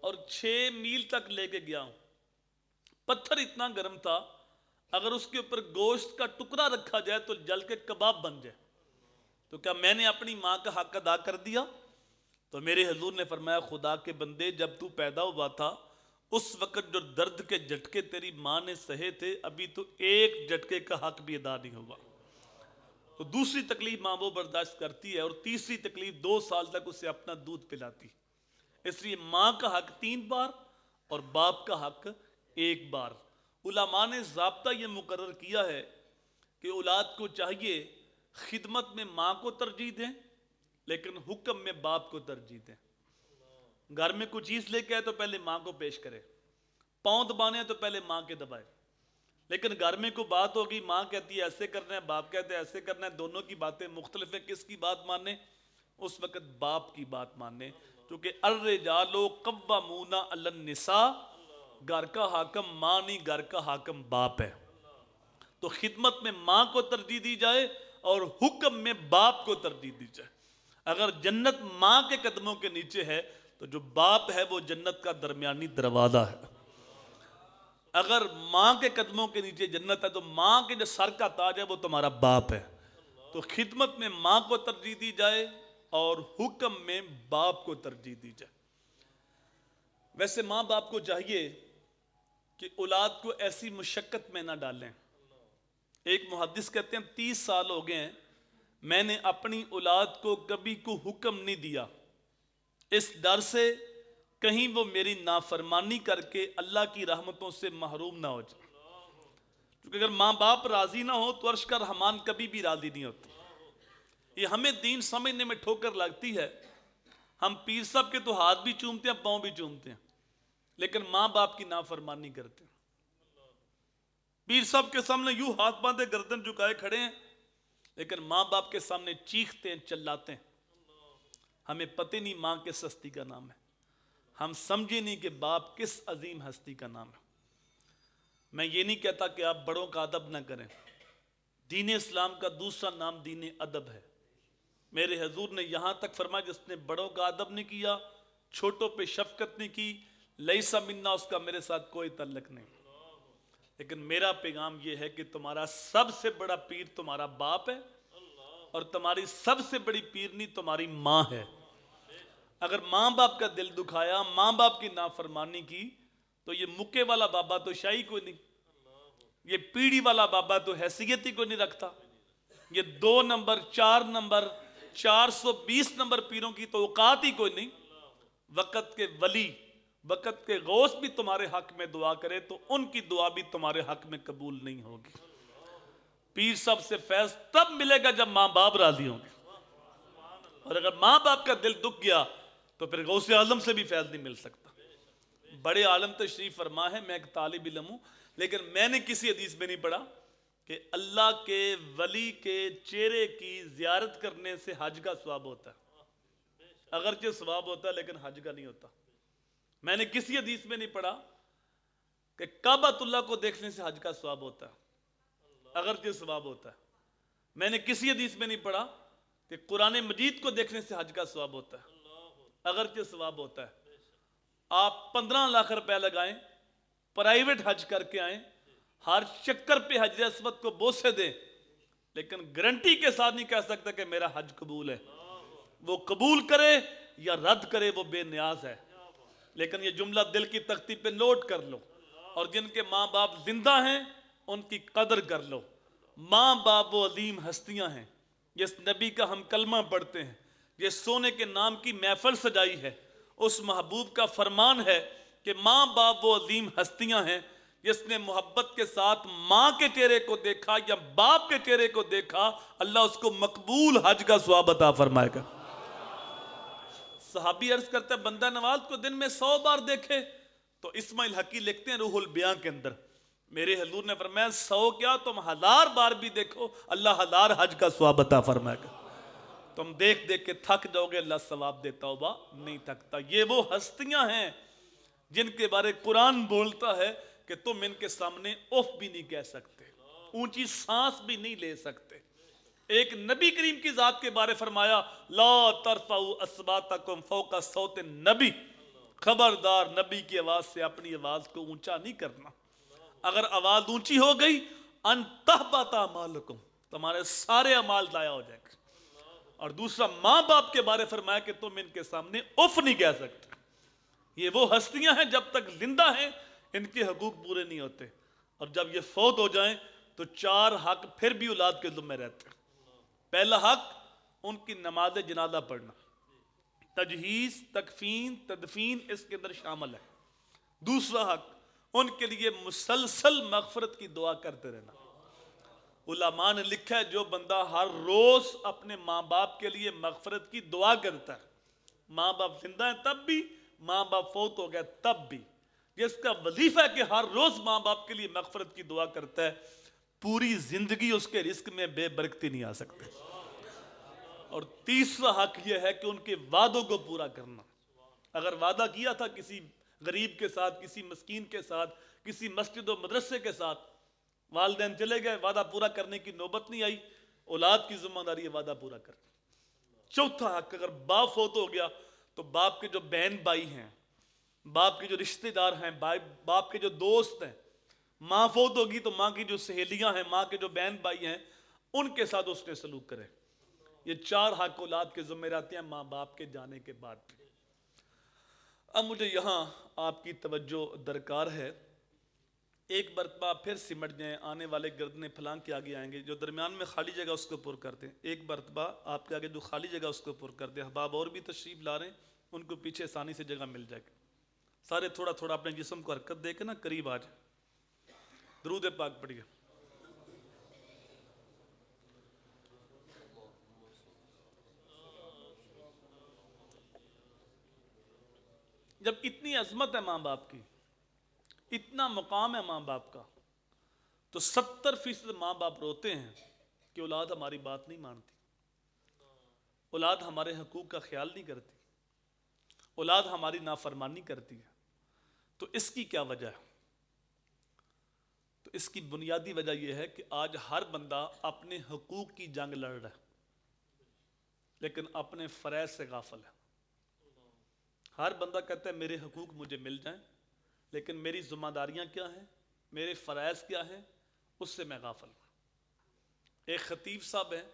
اور 6 میل تک لے کے گیا ہوں۔ پتھر اتنا گرم تھا، اگر اس کے اوپر گوشت کا ٹکڑا رکھا جائے تو جل کے کباب بن جائے۔ تو کیا میں نے اپنی ماں کا حق ادا کر دیا؟ تو میرے حضور نے فرمایا خدا کے بندے، جب تو پیدا ہوا تھا اس وقت جو درد کے جھٹکے تیری ماں نے سہے تھے، ابھی تو ایک جھٹکے کا حق بھی ادا نہیں ہوا۔ تو دوسری تکلیف ماں وہ برداشت کرتی ہے، اور تیسری تکلیف 2 سال تک اسے اپنا دودھ پلاتی۔ اس لیے ماں کا حق 3 بار اور باپ کا حق 1 بار۔ علماء نے ضابطہ یہ مقرر کیا ہے کہ اولاد کو چاہیے خدمت میں ماں کو ترجیح دیں، لیکن حکم میں باپ کو ترجیح دیں۔ گھر میں کوئی چیز لے کے آئے تو پہلے ماں کو پیش کرے، پاؤں دبانے ہیں تو پہلے ماں کے دبائے، لیکن گھر میں کوئی بات ہوگی، ماں کہتی ہے ایسے کرنا ہے، باپ کہتے ہیں ایسے کرنا ہے، دونوں کی باتیں مختلف ہیں، کس کی بات ماننے؟ اس وقت باپ کی بات ماننے، کیونکہ الرجال قوامون علی النساء، گھر کا حاکم ماں نہیں، گھر کا حاکم باپ ہے، تو خدمت میں ماں کو ترجیح دی جائے اور حکم میں باپ کو ترجیح دی جائے۔ اگر جنت ماں کے قدموں کے نیچے ہے تو جو باپ ہے وہ جنت کا درمیانی دروازہ ہے، اگر ماں کے قدموں کے نیچے جنت ہے تو ماں کے جو سر کا تاج ہے وہ تمہارا باپ ہے، تو خدمت میں ماں کو ترجیح دی جائے اور حکم میں باپ کو ترجیح دی جائے۔ ویسے ماں باپ کو چاہیے کہ اولاد کو ایسی مشقت میں نہ ڈالیں۔ ایک محدث کہتے ہیں 30 سال ہو گئے ہیں میں نے اپنی اولاد کو کبھی کو حکم نہیں دیا، اس ڈر سے کہیں وہ میری نافرمانی کر کے اللہ کی رحمتوں سے محروم نہ ہو جائے، کیونکہ اگر ماں باپ راضی نہ ہو تو عرش کا رحمان کبھی بھی راضی نہیں ہوتا۔ یہ ہمیں دین سمجھنے میں ٹھوکر لگتی ہے، ہم پیر صاحب کے تو ہاتھ بھی چومتے ہیں، پاؤں بھی چومتے ہیں، لیکن ماں باپ کی نافرمانی کرتے ہیں۔ پیر صاحب کے سامنے یوں ہاتھ باندھے گردن جھکائے کھڑے ہیں، لیکن ماں باپ کے سامنے چیختے ہیں، چلاتے ہیں۔ ہمیں پتہ نہیں ماں کس ہستی کا نام ہے، ہم سمجھے نہیں کہ باپ کس عظیم ہستی کا نام ہے۔ میں یہ نہیں کہتا کہ آپ بڑوں کا ادب نہ کریں، دین اسلام کا دوسرا نام دین ادب ہے۔ میرے حضور نے یہاں تک فرمایا جس نے بڑوں کا ادب نہیں کیا، چھوٹوں پہ شفقت نہیں کی، لیسا منا، اس کا میرے ساتھ کوئی تعلق نہیں۔ لیکن میرا پیغام یہ ہے کہ تمہارا سب سے بڑا پیر تمہارا باپ ہے، اور تمہاری سب سے بڑی پیرنی تمہاری ماں ہے۔ اگر ماں باپ کا دل دکھایا، ماں باپ کی نافرمانی کی، تو یہ مکے والا بابا تو شاہی کوئی نہیں، یہ پیڑھی والا بابا تو حیثیت ہی کوئی نہیں رکھتا، یہ 2 نمبر 4 نمبر 420 نمبر پیروں کی تو اوقات ہی کوئی نہیں۔ وقت کے ولی، وقت کے غوث بھی تمہارے حق میں دعا کرے تو ان کی دعا بھی تمہارے حق میں قبول نہیں ہوگی۔ پیر صاحب سے فیض تب ملے گا جب ماں باپ راضی ہوں گے، اور اگر ماں باپ کا دل دکھ گیا تو پھر غوث اعظم سے بھی فیض نہیں مل سکتا۔ بڑے عالم تشریف فرما ہے، میں ایک طالب علم ہوں، لیکن میں نے کسی حدیث میں نہیں پڑھا کہ اللہ کے ولی کے چہرے کی زیارت کرنے سے حج کا ثواب ہوتا ہے۔ اگرچہ ثواب ہوتا ہے لیکن حج کا نہیں ہوتا۔ میں نے کسی حدیث میں نہیں پڑھا کہ کعبۃ اللہ کو دیکھنے سے حج کا ثواب ہوتا ہے، اگرچہ ثواب ہوتا ہے۔ میں نے کسی حدیث میں نہیں پڑھا کہ قرآن مجید کو دیکھنے سے حج کا ثواب ہوتا ہے، اگرچہ ثواب ہوتا ہے۔ آپ 15 لاکھ روپے لگائیں، پرائیویٹ حج کر کے آئیں، ہر چکر پہ حجر اسود کو بوسے دیں، لیکن گارنٹی کے ساتھ نہیں کہہ سکتا کہ میرا حج قبول ہے۔ وہ قبول کرے یا رد کرے وہ بے نیاز ہے، لیکن یہ جملہ دل کی تختی پہ نوٹ کر لو، اور جن کے ماں باپ زندہ ہیں ان کی قدر کر لو۔ ماں باپ وہ عظیم ہستیاں ہیں جس نبی کا ہم کلمہ پڑھتے ہیں، جس سونے کے نام کی محفل سجائی ہے، اس محبوب کا فرمان ہے کہ ماں باپ وہ عظیم ہستیاں ہیں جس نے محبت کے ساتھ ماں کے چہرے کو دیکھا یا باپ کے چہرے کو دیکھا، اللہ اس کو مقبول حج کا ثواب عطا فرمائے گا۔ صحابی عرض کرتا ہے بندہ نواز کو دن میں 100 بار دیکھے، تو اسماعیل حقی لکھتے ہیں روح البیاں کے اندر، میرے حضور نے فرمایا 100 کیا تم 1000 بار بھی دیکھو، اللہ 1000 حج کا ثواب عطا فرمائے گا۔ تم دیکھ دیکھ کے تھک جاؤ گے، اللہ ثواب دیتا ہوگا نہیں تھکتا۔ یہ وہ ہستیاں ہیں جن کے بارے قرآن بولتا ہے کہ تم ان کے سامنے اف بھی نہیں کہہ سکتے، اونچی سانس بھی نہیں لے سکتے۔ ایک نبی کریم کی ذات کے بارے فرمایا لا ترفعوا اصواتکم فوق صوت النبی، خبردار نبی کی آواز سے اپنی آواز کو اونچا نہیں کرنا، اگر آواز اونچی ہو گئی ان تحبط اعمالکم، تمہارے سارے اعمال ضائع ہو جائیں گے۔ اور دوسرا ماں باپ کے بارے فرمایا کہ تم ان کے سامنے اف نہیں کہہ سکتے۔ یہ وہ ہستیاں ہیں جب تک زندہ ہیں ان کے حقوق پورے نہیں ہوتے، اور جب یہ فوت ہو جائیں تو 4 حق پھر بھی اولاد کے ذمہ رہتے ہیں۔ پہلا حق ان کی نماز جنازہ پڑھنا، تجہیز، تکفین، تدفین اس کے اندر شامل ہے۔ دوسرا حق ان کے لیے مسلسل مغفرت کی دعا کرتے رہنا۔ علماء نے لکھا ہے جو بندہ ہر روز اپنے ماں باپ کے لیے مغفرت کی دعا کرتا ہے، ماں باپ زندہ ہیں تب بھی، ماں باپ فوت ہو گئے تب بھی، کہ اس کا وظیفہ ہے کہ ہر روز ماں باپ کے لیے مغفرت کی دعا کرتا ہے، پوری زندگی اس کے رزق میں بے برکتی نہیں آ سکتے۔ اور تیسرا حق یہ ہے کہ ان کے وعدوں کو پورا کرنا۔ اگر وعدہ کیا تھا کسی غریب کے ساتھ، کسی مسکین کے ساتھ، کسی مسجد و مدرسے کے ساتھ، والدین چلے گئے، وعدہ پورا کرنے کی نوبت نہیں آئی، اولاد کی ذمہ داری ہے وعدہ پورا کرنا۔ چوتھا حق، اگر باپ فوت ہو گیا تو باپ کے جو بہن بھائی ہیں، باپ کے جو رشتہ دار ہیں، باپ کے جو دوست ہیں، ماں فوت ہوگی تو ماں کی جو سہیلیاں ہیں، ماں کے جو بہن بھائی ہیں، ان کے ساتھ اس نے سلوک کرے۔ یہ 4 حق اولاد کے ذمہ رہتے ہیں ماں باپ کے جانے کے بعد بھی۔ اب مجھے یہاں آپ کی توجہ درکار ہے، ایک مرتبہ پھر سمٹ جائیں، آنے والے گردنے پھلانگ کے آگے آئیں گے، جو درمیان میں خالی جگہ اس کو پر کر دیں۔ ایک مرتبہ آپ کے آگے جو خالی جگہ اس کو پر کر دیں۔ احباب اور بھی تشریف لا رہے ہیں، ان کو پیچھے آسانی سے جگہ مل جائے گی۔ سارے تھوڑا تھوڑا اپنے جسم کو حرکت دے کے نا قریب آ جائیں۔ درود پاک پڑھیے۔ جب اتنی عظمت ہے ماں باپ کی، اتنا مقام ہے ماں باپ کا، تو 70% ماں باپ روتے ہیں کہ اولاد ہماری بات نہیں مانتی، اولاد ہمارے حقوق کا خیال نہیں کرتی، اولاد ہماری نافرمانی کرتی ہے۔ تو اس کی کیا وجہ ہے؟ تو اس کی بنیادی وجہ یہ ہے کہ آج ہر بندہ اپنے حقوق کی جنگ لڑ رہا ہے، لیکن اپنے فرائض سے غافل ہے۔ ہر بندہ کہتا ہے میرے حقوق مجھے مل جائیں، لیکن میری ذمہ داریاں کیا ہیں، میرے فرائض کیا ہیں، اس سے میں غافل ہوں۔ ایک خطیب صاحب ہیں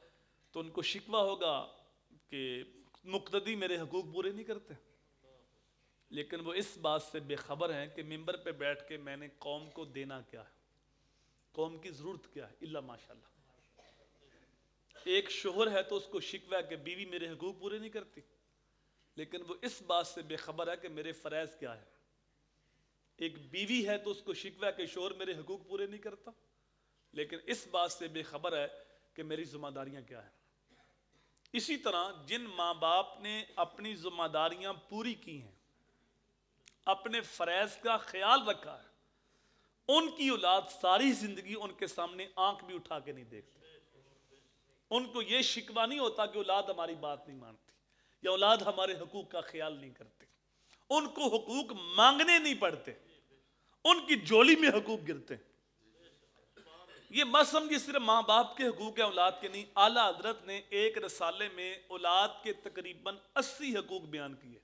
تو ان کو شکوہ ہوگا کہ مقتدی میرے حقوق پورے نہیں کرتے، لیکن وہ اس بات سے بے خبر ہیں کہ ممبر پہ بیٹھ کے میں نے قوم کو دینا کیا ہے، قوم کی ضرورت کیا ہے، الا ماشاءاللہ۔ ایک شوہر ہے تو اس کو شکوہ ہے کہ بیوی میرے حقوق پورے نہیں کرتی، لیکن وہ اس بات سے بے خبر ہے کہ میرے فرائض کیا ہے۔ ایک بیوی ہے تو اس کو شکوہ ہے کہ شوہر میرے حقوق پورے نہیں کرتا، لیکن اس بات سے بے خبر ہے کہ میری ذمہ داریاں کیا ہیں۔ اسی طرح جن ماں باپ نے اپنی ذمہ داریاں پوری کی ہیں، اپنے فرائض کا خیال رکھا ہے، ان کی اولاد ساری زندگی ان کے سامنے آنکھ بھی اٹھا کے نہیں دیکھتے۔ ان کو یہ شکوہ نہیں ہوتا کہ اولاد ہماری بات نہیں مانتی یا اولاد ہمارے حقوق کا خیال نہیں کرتی۔ ان کو حقوق مانگنے نہیں پڑتے، ان کی جولی میں حقوق گرتے ہیں۔ یہ مت سمجھیے صرف ماں باپ کے حقوق ہیں اولاد کے نہیں۔ اعلیٰ حضرت نے ایک رسالے میں اولاد کے تقریباً 80 حقوق بیان کیے۔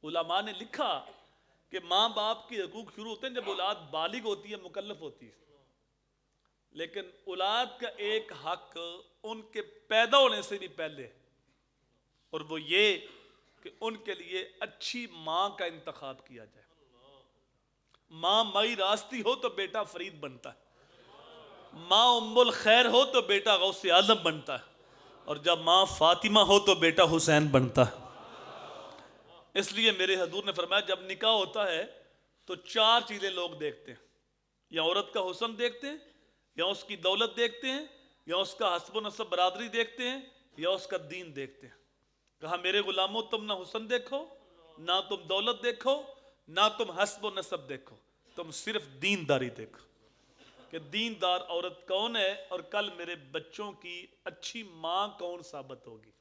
علماء نے لکھا کہ ماں باپ کے حقوق شروع ہوتے ہیں جب اولاد بالغ ہوتی ہے، مکلف ہوتی ہے، لیکن اولاد کا ایک حق ان کے پیدا ہونے سے بھی پہلے، اور وہ یہ کہ ان کے لیے اچھی ماں کا انتخاب کیا جائے۔ ماں مائی راستی ہو تو بیٹا فرید بنتا ہے، ماں ام الخیر ہو تو بیٹا غوث اعظم بنتا ہے، اور جب ماں فاطمہ ہو تو بیٹا حسین بنتا ہے۔ اس لیے میرے حضور نے فرمایا جب نکاح ہوتا ہے تو 4 چیزیں لوگ دیکھتے ہیں، یا عورت کا حسن دیکھتے ہیں، یا اس کی دولت دیکھتے ہیں، یا اس کا حسب و نسب برادری دیکھتے ہیں، یا اس کا دین دیکھتے ہیں۔ کہا میرے غلاموں تم نہ حسن دیکھو، نہ تم دولت دیکھو، نہ تم حسب و نسب دیکھو، تم صرف دینداری دیکھو کہ دیندار عورت کون ہے، اور کل میرے بچوں کی اچھی ماں کون ثابت ہوگی۔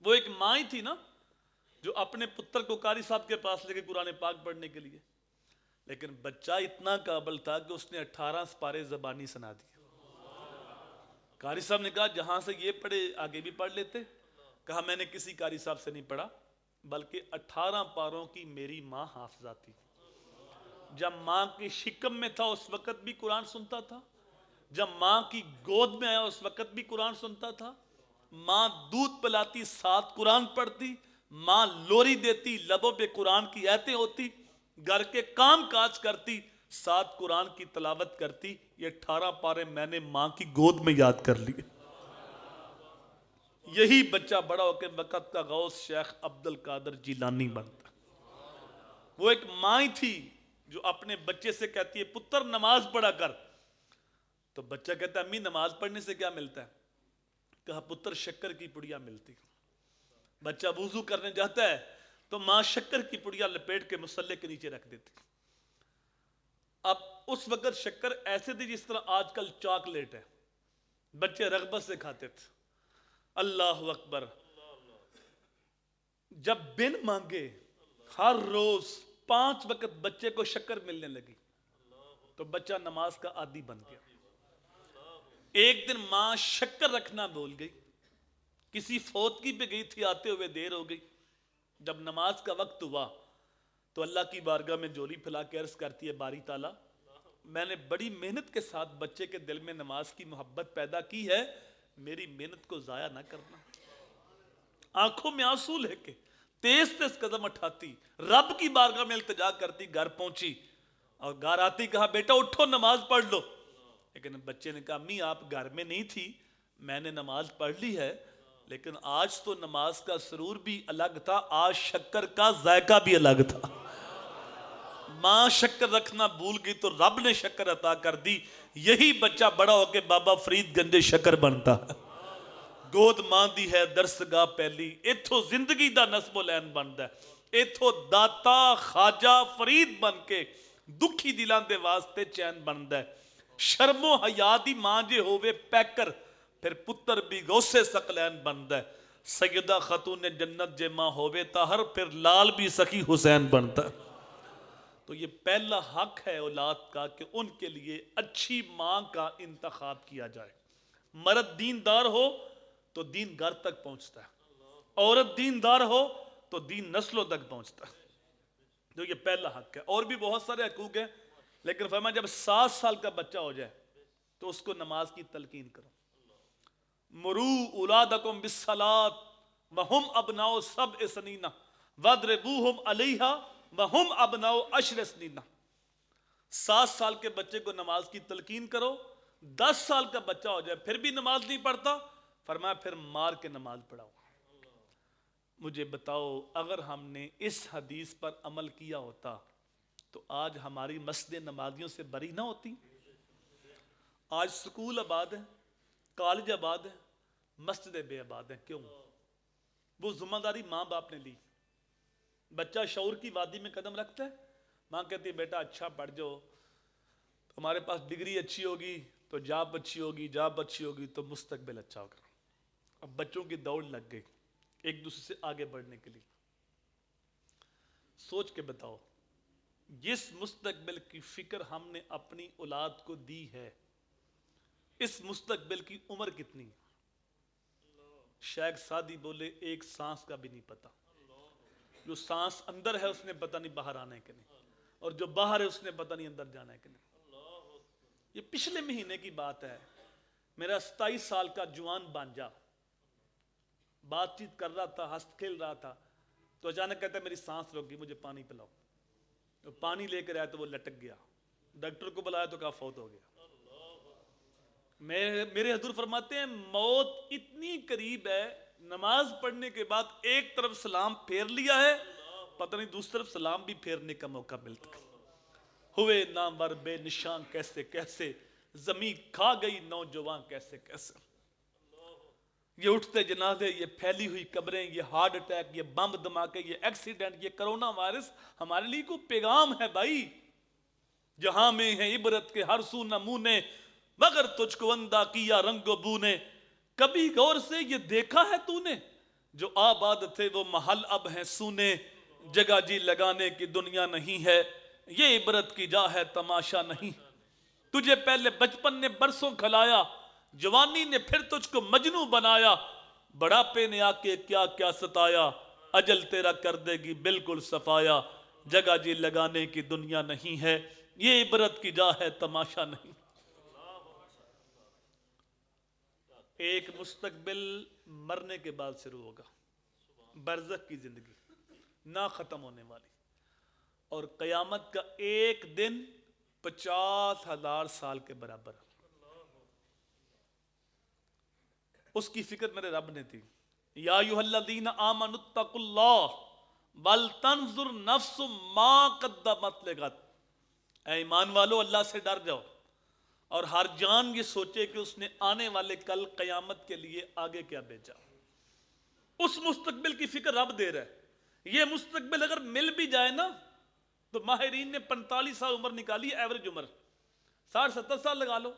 وہ ایک ماں ہی تھی نا جو اپنے پتر کو قاری صاحب کے پاس لے کے قرآن پاک پڑھنے کے لیے، لیکن بچہ اتنا قابل تھا کہ اس نے 18 سپارے زبانی سنا دیے۔ قاری صاحب نے کہا جہاں سے یہ پڑھے آگے بھی پڑھ لیتے۔ کہا میں نے کسی قاری صاحب سے نہیں پڑھا، بلکہ 18 پاروں کی میری ماں حافظہ تھی۔ جب ماں کی شکم میں تھا اس وقت بھی قرآن سنتا تھا، جب ماں کی گود میں آیا اس وقت بھی قرآن سنتا تھا، ماں دودھ پلاتی ساتھ قرآن پڑھتی، ماں لوری دیتی لبوں پہ قرآن کی آیتیں ہوتی، گھر کے کام کاج کرتی ساتھ قرآن کی تلاوت کرتی۔ یہ 18 پارے میں نے ماں کی گود میں یاد کر لیے۔ یہی بچہ بڑا ہو کے وقت کا غوث شیخ عبد القادر جیلانی بنتا۔ وہ ایک ماں ہی تھی جو اپنے بچے سے کہتی ہے پتر نماز پڑھا کر، تو بچہ کہتا ہے امی نماز پڑھنے سے کیا ملتا ہے؟ کہا پتر شکر کی پڑیا ملتی۔ بچہ وضو کرنے جاتا ہے تو ماں شکر کی پڑیا لپیٹ کے مصلے کے نیچے رکھ دیتی. اب اس وقت شکر ایسے تھی جس طرح آج کل چاکلیٹ ہے، بچے رغبت سے کھاتے تھے. اللہ اکبر. جب بن مانگے ہر روز 5 وقت بچے کو شکر ملنے لگی تو بچہ نماز کا عادی بن گیا. ایک دن ماں شکر رکھنا بھول گئی، کسی فوتگی پہ گئی تھی، آتے ہوئے دیر ہو گئی. جب نماز کا وقت ہوا تو اللہ کی بارگاہ میں جولی پھیلا کے عرض کرتی ہے باری تعالیٰ میں نے بڑی محنت کے ساتھ بچے کے دل میں نماز کی محبت پیدا کی ہے، میری محنت کو ضائع نہ کرنا. آنکھوں میں آنسو لے کے تیز تیز قدم اٹھاتی رب کی بارگاہ میں التجا کرتی گھر پہنچی اور گھر آتی کہا بیٹا اٹھو نماز پڑھ لو. لیکن بچے نے کہا امی آپ گھر میں نہیں تھی، میں نے نماز پڑھ لی ہے، لیکن آج تو نماز کا سرور بھی الگ تھا، آج شکر کا ذائقہ بھی الگ تھا. ماں شکر رکھنا بھول گئی تو رب نے شکر عطا کر دی. یہی بچہ بڑا ہو کے بابا فرید گنج شکر بنتا ہے. گود ماں دی ہے درسگاہ پہلی، ایتھو زندگی دا نصب و لین بنتا ہے. ایتھو داتا خواجہ فرید بن کے دکھی دلان دے واسطے چین بنتا ہے. شرم و حیا دی ماں جے ہووے پیکر پھر پتر بھی غوث ثقلین بنتا ہے. سیدہ خاتون جنت جے ماں ہووے طاہر پھر لال بھی سخی حسین بنتا ہے. تو یہ پہلا حق ہے اولاد کا کہ ان کے لیے اچھی ماں کا انتخاب کیا جائے. مرد دیندار ہو تو دین گھر تک پہنچتا ہے، عورت دیندار ہو تو دین نسلوں تک پہنچتا ہے. تو یہ پہلا حق ہے. اور بھی بہت سارے حقوق ہیں، لیکن فرمایا جب 7 سال کا بچہ ہو جائے تو اس کو نماز کی تلقین کرو. مرو اولادکم بالصلاۃ وہم ابناء 7 سنین واضربوہم علیہا وہم ابناء 10 سنین. 7 سال کے بچے کو نماز کی تلقین کرو. 10 سال کا بچہ ہو جائے پھر بھی نماز نہیں پڑھتا، فرمایا پھر مار کے نماز پڑھاؤ. مجھے بتاؤ اگر ہم نے اس حدیث پر عمل کیا ہوتا تو آج ہماری مسجد نمازیوں سے بری نہ ہوتی. آج سکول آباد ہیں، کالج آباد ہیں، مسجد بے آباد ہیں. کیوں؟ وہ ذمہ داری ماں باپ نے لی. بچہ شعور کی وادی میں قدم رکھتا ہے، ماں کہتی ہے بیٹا اچھا پڑھ جاؤ، ہمارے پاس ڈگری اچھی ہوگی تو جاب اچھی ہوگی، جاب اچھی ہوگی تو مستقبل اچھا ہوگا. اب بچوں کی دوڑ لگ گئی ایک دوسرے سے آگے بڑھنے کے لیے. سوچ کے بتاؤ جس مستقبل کی فکر ہم نے اپنی اولاد کو دی ہے اس مستقبل کی عمر کتنی؟ شیخ سعدی بولے ایک سانس کا بھی نہیں پتا. جو سانس اندر ہے اس نے پتہ نہیں باہر آنا ہے کہ نہیں، اور جو باہر ہے اس نے پتہ نہیں اندر جانا ہے کہ نہیں. یہ پچھلے مہینے کی بات ہے. میرا 27 سال کا جوان بانجا بات چیت کر رہا تھا، ہنس کھیل رہا تھا، تو اچانک کہتا ہے میری سانس رک گئی، مجھے پانی پلاؤ. تو پانی لے کر آیا تو وہ لٹک گیا. ڈاکٹر کو بلایا تو کہا فوت ہو گیا. میرے حضور فرماتے ہیں موت اتنی قریب ہے، نماز پڑھنے کے بعد ایک طرف سلام پھیر لیا ہے، پتہ نہیں دوسری طرف سلام بھی پھیرنے کا موقع ملتا. ہوئے نامور بے نشان کیسے کیسے، زمین کھا گئی نوجوان کیسے کیسے. یہ اٹھتے جنازے، یہ پھیلی ہوئی قبریں، یہ ہارٹ اٹیک، یہ بم دھماکے، یہ ایکسیڈنٹ، یہ کرونا وائرس ہمارے لیے کوئی پیغام ہے بھائی. جہاں میں ہے عبرت کے ہر سو نمونے، مگر تجھ کو اندھا کیا رنگ و بو نے. کبھی غور سے یہ دیکھا ہے تو نے جو آباد تھے وہ محل اب ہیں سونے. جگہ جی لگانے کی دنیا نہیں ہے، یہ عبرت کی جا ہے تماشا نہیں. تجھے پہلے بچپن نے برسوں کھلایا، جوانی نے پھر تجھ کو مجنوں بنایا. بڑھاپے نے آ کے کیا کیا ستایا، اجل تیرا کر دے گی بالکل صفایا. جگہ جی لگانے کی دنیا نہیں ہے، یہ عبرت کی جا ہے تماشا نہیں. ایک مستقبل مرنے کے بعد شروع ہوگا، برزخ کی زندگی نہ ختم ہونے والی، اور قیامت کا ایک دن 50,000 سال کے برابر. اس کی فکر میرے رب نے تھی. یا ایھا الذین آمنوا اتقوا اللہ ولتنظر نفس ما قدمت لغد. اے ایمان والو اللہ سے ڈر جاؤ اور ہر جان یہ سوچے کہ اس نے آنے والے کل قیامت کے لیے آگے کیا بھیجا. اس مستقبل کی فکر رب دے رہا ہے. یہ مستقبل اگر مل بھی جائے نا تو ماہرین نے 45 سال عمر نکالی ہے، ایوریج عمر 60-70 سال لگا لو،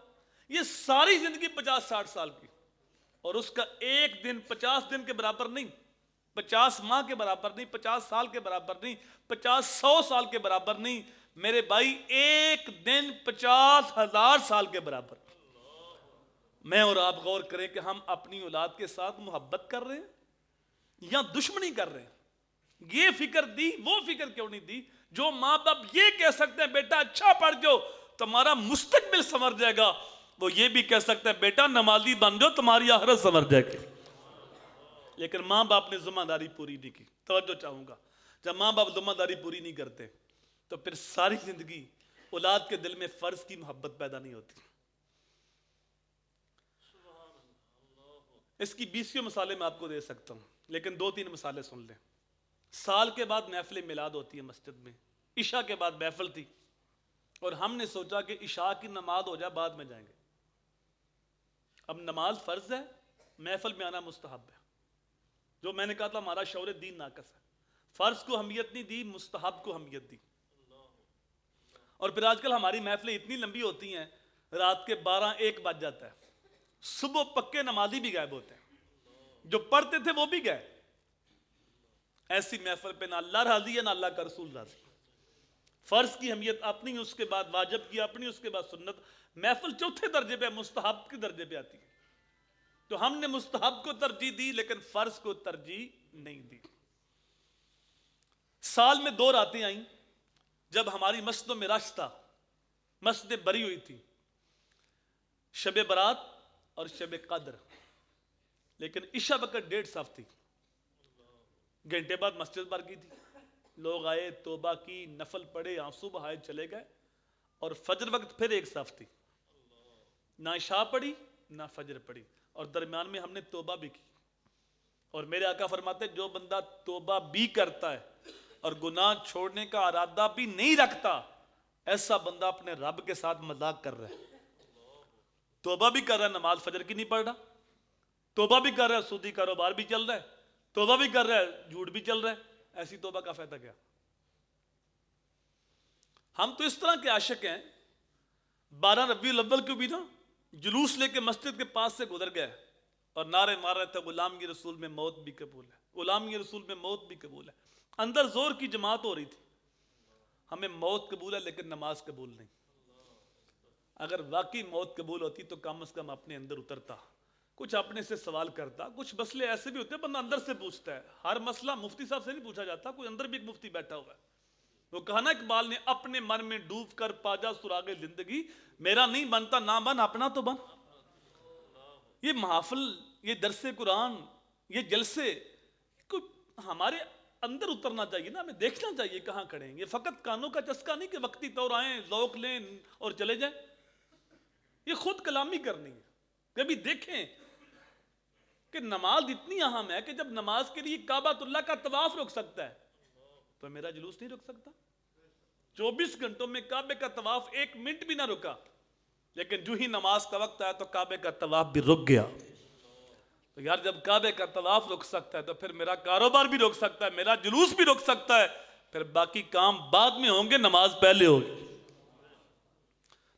یہ ساری زندگی 50-60 سال کی، اور اس کا ایک دن 50 دن کے برابر نہیں، 50 ماہ کے برابر نہیں، 50 سال کے برابر نہیں، 50-100 سال کے برابر نہیں، میرے بھائی ایک دن 50,000 سال کے برابر۔ میں اور آپ غور کریں کہ ہم اپنی اولاد کے ساتھ محبت کر رہے ہیں یا دشمنی کر رہے ہیں؟ یہ فکر دی، وہ فکر کیوں نہیں دی؟ جو ماں باپ یہ کہہ سکتے ہیں بیٹا اچھا پڑھ جاؤ تمہارا مستقبل سنور جائے گا، وہ یہ بھی کہہ سکتے ہیں بیٹا نمازی بن جاؤ تمہاری آخرت سنور جائے گی۔ لیکن ماں باپ نے ذمہ داری پوری نہیں کی۔ توجہ چاہوں گا، جب ماں باپ ذمہ داری پوری نہیں کرتے تو پھر ساری زندگی اولاد کے دل میں فرض کی محبت پیدا نہیں ہوتی۔ اس کی 20 مثالیں میں آپ کو دے سکتا ہوں، لیکن 2-3 مثالیں سن لیں۔ سال کے بعد محفل میلاد ہوتی ہے مسجد میں، عشاء کے بعد محفل تھی، اور ہم نے سوچا کہ عشاء کی نماز ہو جائے بعد میں جائیں گے۔ اب نماز فرض ہے، محفل میں آنا مستحب ہے۔ جو میں نے کہا تھا ہمارا شعور دین ناقص ہے، فرض کو اہمیت نہیں دی، مستحب کو اہمیت دی۔ اور پھر آج کل ہماری محفلیں اتنی لمبی ہوتی ہیں، رات کے 12-1 بج جاتا ہے، صبح پکے نمازی بھی غائب ہوتے ہیں، جو پڑھتے تھے وہ بھی گئے۔ ایسی محفل پہ نہ اللہ راضی ہے نہ اللہ کا رسول راضی۔ فرض کی اہمیت اپنی، اس کے بعد واجب کی اپنی، اس کے بعد سنت۔ محفل چوتھے درجے پہ، مستحب کے درجے پہ آتی ہے، تو ہم نے مستحب کو ترجیح دی لیکن فرض کو ترجیح نہیں دی۔ سال میں 2 راتیں آئیں جب ہماری مسجدوں میں رش تھا، مسجدیں بری ہوئی تھی، شب برات اور شب قدر، لیکن عشاء وقت 1.5 صف تھی، گھنٹے بعد مسجد بھر گئی تھی، لوگ آئے، توبہ کی، نفل پڑھے، آنسو بہائے، چلے گئے، اور فجر وقت پھر 1 صف تھی، نہ عشاء پڑھی نہ فجر پڑھی، اور درمیان میں ہم نے توبہ بھی کی۔ اور میرے آقا فرماتے جو بندہ توبہ بھی کرتا ہے اور گناہ چھوڑنے کا ارادہ بھی نہیں رکھتا، ایسا بندہ اپنے رب کے ساتھ مذاق کر رہا ہے۔ توبہ بھی کر رہا ہے، نماز فجر کی نہیں پڑھ رہا، توبہ بھی کر رہا ہے، سودی کاروبار بھی چل رہا ہے، توبہ بھی کر رہا ہے، جھوٹ بھی چل رہا ہے، ایسی توبہ کا فائدہ کیا؟ ہم تو اس طرح کے عاشق ہیں، 12 ربیع الاول کو بھی نا جلوس لے کے مسجد کے پاس سے گزر گئے اور نعرے مار رہے تھے غلام کی رسول میں موت بھی قبول ہے، غلام کی رسول میں موت بھی قبول ہے۔ اندر زور کی جماعت ہو رہی تھی، ہمیں موت قبول ہے لیکن نماز قبول نہیں۔ اگر واقعی موت قبول ہوتی تو کم از کم اپنے اندر اترتا، کچھ اپنے سے سوال کرتا۔ کچھ مسئلے ایسے بھی ہوتے ہیں بندہ اندر سے پوچھتا ہے، ہر مسئلہ مفتی صاحب سے نہیں پوچھا جاتا، کوئی اندر بھی ایک مفتی بیٹھا ہوا ہے۔ وہ کہا نا اقبال نے، اپنے من میں ڈوب کر پاجا سراغ زندگی، میرا نہیں بنتا نہ بن اپنا تو بن۔ یہ محافل، یہ درس قرآن، یہ جلسے ہمارے اندر اترنا چاہیے نا، ہمیں دیکھنا چاہیے کہاں کھڑے ہیں۔ یہ فقط کانوں کا چسکا نہیں کہ وقتی طور آئیں، ذوق لیں اور چلے جائیں، یہ خود کلامی کرنی ہے۔ کبھی دیکھیں کہ نماز اتنی اہم ہے کہ جب نماز کے لیے کعبۃ اللہ کا طواف رک سکتا ہے تو میرا جلوس نہیں رک سکتا۔ 24 گھنٹوں میں کعبے کا طواف 1 منٹ بھی نہ رکا، لیکن جو ہی نماز کا وقت آیا تو کعبے کا طواف بھی رک گیا۔ تو یار جب کعبے کا طواف رک سکتا ہے تو پھر میرا کاروبار بھی رک سکتا ہے، میرا جلوس بھی رک سکتا ہے، پھر باقی کام بعد میں ہوں گے، نماز پہلے ہوگی۔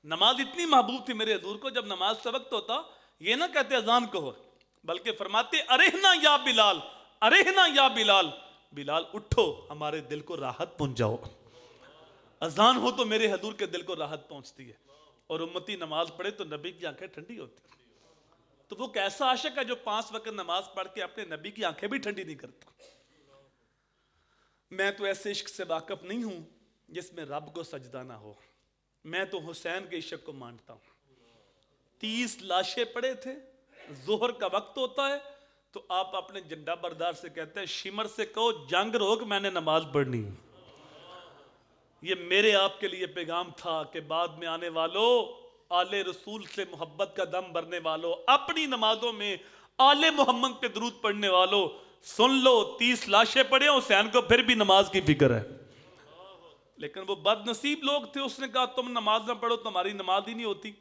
نماز اتنی محبوب تھی میرے حضور کو، جب نماز کا وقت ہوتا یہ نہ کہتے اذان کو ہو، بلکہ فرماتے ارہنا یا بلال، ارہنا یا بلال، بلال اٹھو ہمارے دل کو راحت پہنچاؤ۔ اذان ہو تو میرے حضور کے دل کو راحت پہنچتی ہے، اور امتی نماز پڑھے تو نبی کی آنکھیں ٹھنڈی ہوتی۔ تو وہ کیسا عاشق ہے جو 5 وقت نماز پڑھ کے اپنے نبی کی آنکھیں بھی ٹھنڈی نہیں کرتا؟ میں تو ایسے عشق سے واقف نہیں ہوں جس میں رب کو سجدہ نہ ہو، میں تو حسین کے عشق کو مانتا ہوں۔ 30 لاشیں پڑے تھے، ظہر کا وقت ہوتا ہے تو آپ اپنے جھنڈا بردار سے کہتے ہیں شمر سے کہو جنگ روک، میں نے نماز پڑھنی۔ یہ میرے آپ کے لیے پیغام تھا کہ بعد میں آنے والوں، آل رسول سے محبت کا دم بھرنے والوں، اپنی نمازوں میں آل محمد پہ درود پڑھنے والوں، سن لو 30 لاشیں پڑے، حسین کو پھر بھی نماز کی فکر ہے۔ لیکن وہ بد نصیب لوگ تھے، اس نے کہا تم نماز نہ پڑھو تمہاری نماز ہی نہیں ہوتی۔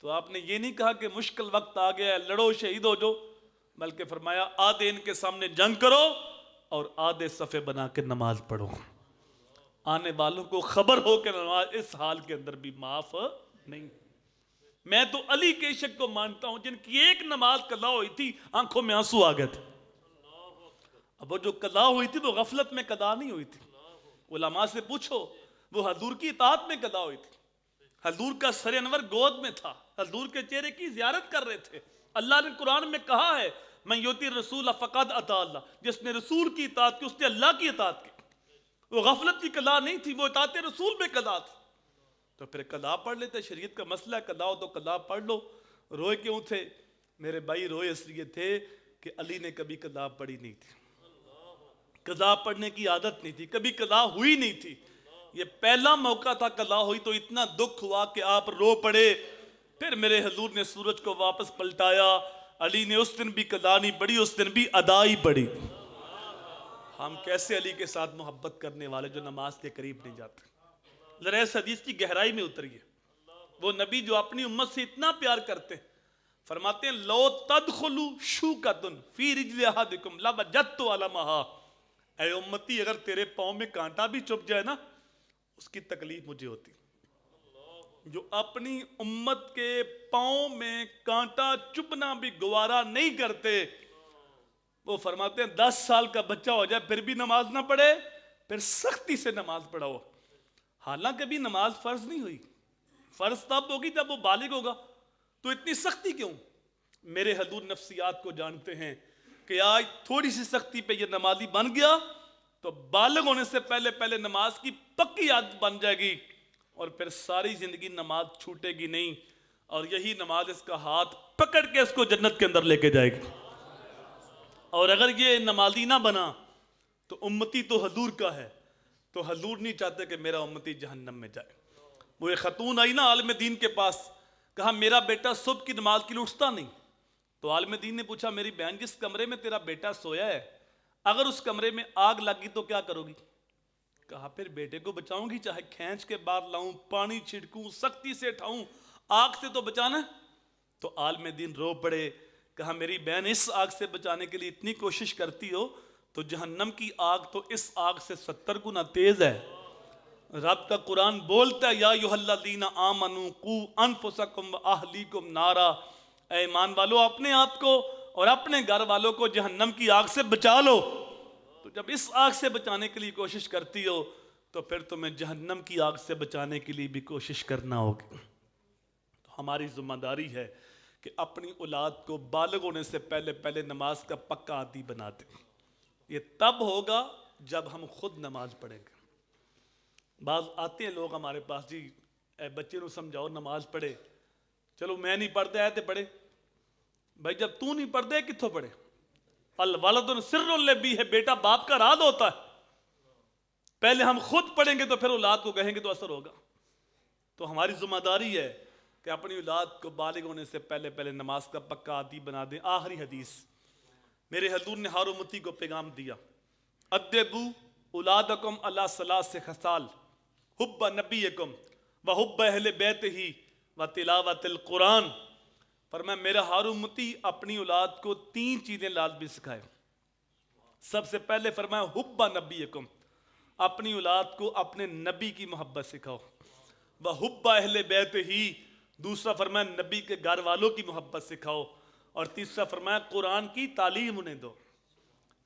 تو آپ نے یہ نہیں کہا کہ مشکل وقت آ گیا ہے لڑو شہید ہو جو، بلکہ فرمایا آدھے ان کے سامنے جنگ کرو اور آدھے صفحے بنا کے نماز پڑھو. آنے والوں کو خبر ہو کہ نماز اس حال کے اندر بھی معاف نہیں. میں تو علی کے عشق کو مانتا ہوں جن کی ایک نماز قضا ہوئی تھی آنکھوں میں آنسو آ گئے تھے. اب وہ جو قضا ہوئی تھی وہ غفلت میں قضا نہیں ہوئی تھی. علماء سے پوچھو وہ حضور کی اطاعت میں قضا ہوئی تھی. حضور کا سر انور گود میں تھا, حضور کے چہرے کی زیارت کر رہے تھے. اللہ نے قرآن میں کہا ہے من یطیع الرسول فقد اطاع اللہ, جس نے رسول کی اطاعت کی اس نے اللہ کی اطاعت کی. وہ غفلت کی قضا نہیں تھی, وہ اطاعت رسول میں قضا تھی. تو پھر قضا پڑھ لیتے, شریعت کا مسئلہ ہے قضا ہو تو قضا پڑھ لو. روئے کیوں تھے میرے بھائی؟ روئے اس لیے تھے کہ علی نے کبھی قضا پڑھی نہیں تھی, قضا پڑھنے کی عادت نہیں تھی, کبھی قضا ہوئی نہیں تھی. یہ پہلا موقع تھا قضا ہوئی تو اتنا دکھ ہوا کہ آپ رو پڑے. پھر میرے حضور نے سورج کو واپس پلٹایا. علی نے اس دن بھی قضا نہیں پڑھی, اس دن بھی ادا ہی پڑھی. ہم کیسے علی کے ساتھ محبت کرنے والے جو نماز کے قریب نہیں جاتے. ذرا اس حدیث کی گہرائی میں اتریے. وہ نبی جو اپنی امت سے اتنا پیار کرتے ہیں, فرماتے ہیں لو تدخلوا شوکۃ فی رجل احدکم لوجدت علمها. اے امتی اگر تیرے پاؤں میں کانٹا بھی چپ جائے نا اس کی تکلیف مجھے ہوتی. جو اپنی امت کے پاؤں میں کانٹا چبھنا بھی گوارا نہیں کرتے, وہ فرماتے ہیں 10 سال کا بچہ ہو جائے پھر بھی نماز نہ پڑھے, پھر سختی سے نماز پڑھاؤ. حالانکہ بھی نماز فرض نہیں ہوئی, فرض تب ہوگی جب وہ بالغ ہوگا. تو اتنی سختی کیوں؟ میرے حضور نفسیات کو جانتے ہیں کہ آج تھوڑی سی سختی پہ یہ نمازی بن گیا تو بالغ ہونے سے پہلے پہلے نماز کی پکی عادت بن جائے گی اور پھر ساری زندگی نماز چھوٹے گی نہیں, اور یہی نماز اس کا ہاتھ پکڑ کے اس کو جنت کے اندر لے کے جائے گی. اور اگر یہ نمازی نہ بنا تو امتی تو حضور کا ہے, تو حضور نہیں چاہتے کہ میرا امتی جہنم میں جائے. وہ ایک خاتون آئی نا عالم دین کے پاس, کہا میرا بیٹا صبح کی نماز کے لیے اٹھتا نہیں. تو عالم دین نے پوچھا میری بہن جس کمرے میں تیرا بیٹا سویا ہے اگر اس کمرے میں آگ لگی تو کیا کرو گی؟ کہا پھر بیٹے کو بچاؤں گی, چاہے کھینچ کے باہر لاؤں, پانی چھڑکوں, سختی سے اٹھاؤں, آگ سے تو بچانا. تو عالم دین رو پڑے, کہا میری بہن اس آگ سے بچانے کے لیے اتنی کوشش کرتی ہو تو جہنم کی آگ تو اس آگ سے 70 گنا تیز ہے. رب کا قرآن بولتا ہے یا ایھا الذین آمنوا قوا انفسکم واہلیکم نارا, اے ایمان والو اپنے آپ کو اور اپنے گھر والوں کو جہنم کی آگ سے بچا لو. تو جب اس آگ سے بچانے کے لیے کوشش کرتی ہو تو پھر تمہیں جہنم کی آگ سے بچانے کے لیے بھی کوشش کرنا ہوگی. تو ہماری ذمہ داری ہے کہ اپنی اولاد کو بالغ ہونے سے پہلے پہلے نماز کا پکا عادی بنا دیں. یہ تب ہوگا جب ہم خود نماز پڑھیں گے. بعض آتے ہیں لوگ ہمارے پاس, جی اے بچے نو سمجھاؤ نماز پڑھے. چلو میں نہیں پڑھتے آئے تے پڑھے. بھائی جب تو نہیں پڑھتے کتھوں پڑھے؟ الولد سر لبی ہے, بیٹا باپ کا راز ہوتا ہے. پہلے ہم خود پڑھیں گے تو پھر اولاد کو کہیں گے تو اثر ہوگا. تو ہماری ذمہ داری ہے کہ اپنی اولاد کو بالغ ہونے سے پہلے پہلے نماز کا پکا عادی بنا دیں. آخری حدیث, میرے حضور نے ہر امتی کو پیغام دیا ادبوا اولادکم علی ثلاث خصال حب نبیکم وحب اہل بیتہ وتلاوت القرآن. فرمایا میرا ہر امتی اپنی اولاد کو 3 چیزیں لازمی سکھائے. سب سے پہلے فرمایا حب نبیکم, اپنی اولاد کو اپنے نبی کی محبت سکھاؤ. وحب اہل بیتہ, دوسرا فرمایا نبی کے گھر والوں کی محبت سکھاؤ. اور تیسرا فرمایا قرآن کی تعلیم انہیں دو.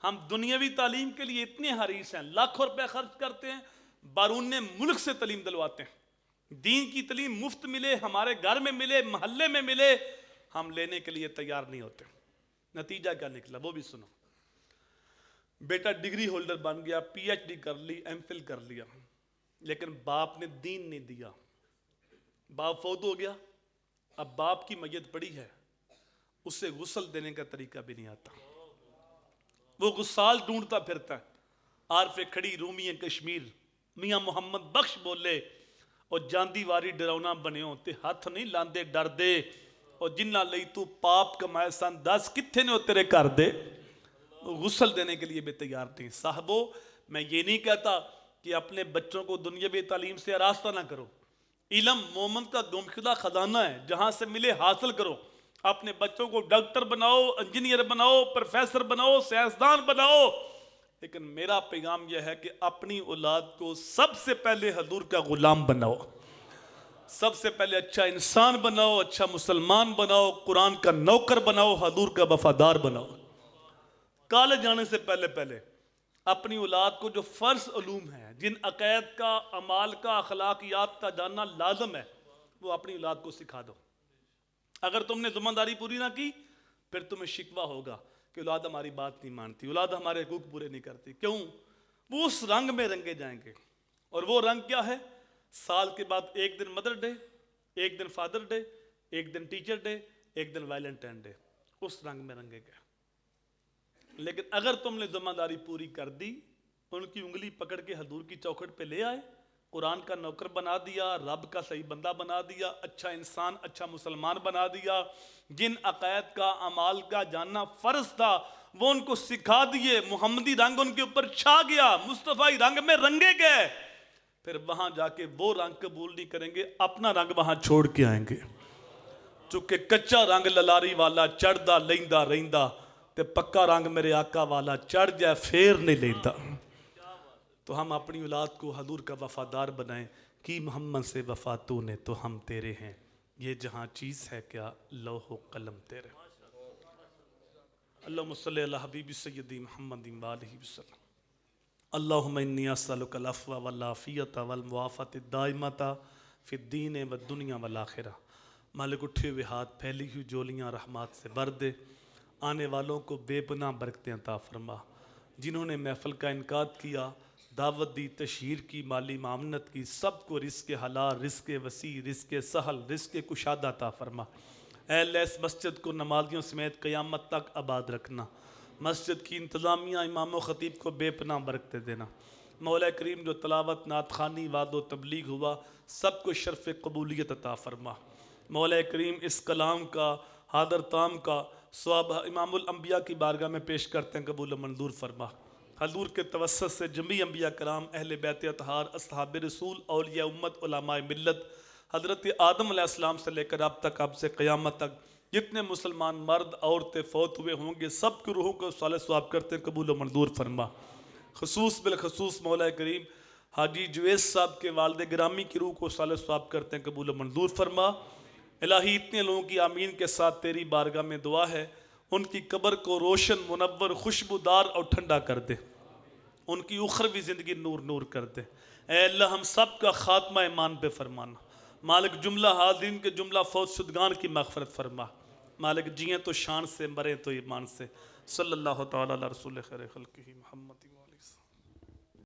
ہم دنیاوی تعلیم کے لیے اتنے حریص ہیں, لاکھوں روپے خرچ کرتے ہیں, بیرون ملک سے تعلیم دلواتے ہیں. دین کی تعلیم مفت ملے, ہمارے گھر میں ملے, محلے میں ملے, ہم لینے کے لیے تیار نہیں ہوتے. نتیجہ کیا نکلا وہ بھی سنو. بیٹا ڈگری ہولڈر بن گیا, پی ایچ ڈی کر لی, ایم فل کر لیا, لیکن باپ نے دین نہیں دیا. باپ فوت ہو گیا, اب باپ کی میت پڑی ہے, اسے غسل دینے کا طریقہ بھی نہیں آتا. وہ غسال ڈھونڈتا پھرتا ہے. عارف کھڑی رومی کشمیر میاں محمد بخش بولے اور جاندی واری ڈراؤنا بنیو تے ہاتھ نہیں لاندے ڈر دے, اور جنہ لئی تو پاپ کمائے سن 10 کتھے نے تیرے کر دے. غسل دینے کے لیے بھی تیار نہیں. صاحبو میں یہ نہیں کہتا کہ اپنے بچوں کو دنیاوی تعلیم سے آراستہ نہ کرو. علم مومن کا گمشدہ خزانہ ہے, جہاں سے ملے حاصل کرو. اپنے بچوں کو ڈاکٹر بناؤ, انجینئر بناؤ, پروفیسر بناؤ, سائنسدان بناؤ. لیکن میرا پیغام یہ ہے کہ اپنی اولاد کو سب سے پہلے حضور کا غلام بناؤ، سب سے پہلے اچھا انسان بناؤ، اچھا مسلمان بناؤ، قرآن کا نوکر بناؤ، حضور کا وفادار بناؤ۔ کالج جانے سے پہلے اپنی اولاد کو جو فرض علوم ہیں، جن عقائد کا، اعمال کا، اخلاقیات کا جاننا لازم ہے، وہ اپنی اولاد کو سکھا دو۔ اگر تم نے ذمہ داری پوری نہ کی پھر تمہیں شکوہ ہوگا کہ اولاد ہماری بات نہیں مانتی، اولاد ہمارے حقوق پورے نہیں کرتی۔ کیوں؟ وہ اس رنگ میں رنگے جائیں گے، اور وہ رنگ کیا ہے؟ سال کے بعد ایک دن مدر ڈے، ایک دن فادر ڈے، ایک دن ٹیچر ڈے، ایک دن ویلنٹائن ڈے، اس رنگ میں رنگے گئے۔ لیکن اگر تم نے ذمہ داری پوری کر دی، ان کی انگلی پکڑ کے حضور کی چوکھٹ پہ لے آئے، قرآن کا نوکر بنا دیا، رب کا صحیح بندہ بنا دیا، اچھا انسان، اچھا مسلمان بنا دیا، جن عقائد کا، اعمال کا جاننا فرض تھا وہ ان کو سکھا دیے، محمدی رنگ ان کے اوپر چھا گیا، مصطفی رنگ میں رنگے گئے، پھر وہاں جا کے وہ رنگ قبول نہیں کریں گے، اپنا رنگ وہاں چھوڑ کے آئیں گے۔ چونکہ کچا رنگ للاری والا چڑھدا لیندا رہندا، تے پکا رنگ میرے آقا والا چڑھ جائے پھر نہیں لیندا۔ تو ہم اپنی اولاد کو حضور کا وفادار بنائیں، کی محمد سے وفا تو نے تو ہم تیرے ہیں، یہ جہاں چیز ہے کیا لوح و قلم تیرے۔ اللہم صلی علی حبیب سیدی محمد وآلہ وسلم۔ اللہم انی اسألک العفو والعافیت والمعافات الدائمۃ فی الدین والدنیا والآخرہ۔ مالک اٹھے ہوئے ہاتھ، پھیلی ہوئی جولیاں رحمات سے بھر دے، آنے والوں کو بے پناہ برکتیں عطا فرما۔ جنہوں نے محفل کا انعقاد کیا، دعوت دی، تشہیر کی، مالی معاونت کی، سب کو رزق حلال، رزق وسیع، رزق سہل، رزق کشادہ عطا فرما۔ اے اللہ اس مسجد کو نمازیوں سمیت قیامت تک آباد رکھنا، مسجد کی انتظامیہ، امام و خطیب کو بے پناہ برکتیں دینا۔ مولا کریم جو تلاوت، نعت خوانی، وعظ و تبلیغ ہوا، سب کو شرف قبولیت عطا فرما۔ مولا کریم اس کلام کا، حاضر تام کا ثواب امام الانبیاء کی بارگاہ میں پیش کرتے ہیں، قبول و منظور فرما۔ حضور کے توسط سے جمیع انبیاء کرام، اہل بیت اطہار، اصحاب رسول، اولیاء امت، علماء ملت، حضرت آدم علیہ السلام سے لے کر اب تک، اب سے قیامت تک جتنے مسلمان مرد عورتیں فوت ہوئے ہوں گے، سب کی روحوں کو صالح ثواب کرتے ہیں، قبول و منظور فرما۔ خصوص بالخصوص مولا کریم حاجی جویس صاحب کے والد گرامی کی روح کو صالح ثواب کرتے ہیں، قبول و منظور فرما۔ الہی اتنے لوگوں کی آمین کے ساتھ تیری بارگاہ میں دعا ہے، ان کی قبر کو روشن، منور، خوشبودار اور ٹھنڈا کر دے، ان کی اخروی زندگی نور نور کر دے۔ اے اللہ ہم سب کا خاتمہ ایمان پہ فرمانا۔ مالک جملہ حاضرین کے جملہ فوت شدگان کی مغفرت فرما۔ مالک جئیں تو شان سے، مریں تو ایمان سے۔ صلی اللہ تعالیٰ علی رسول خیر خلقہ محمد۔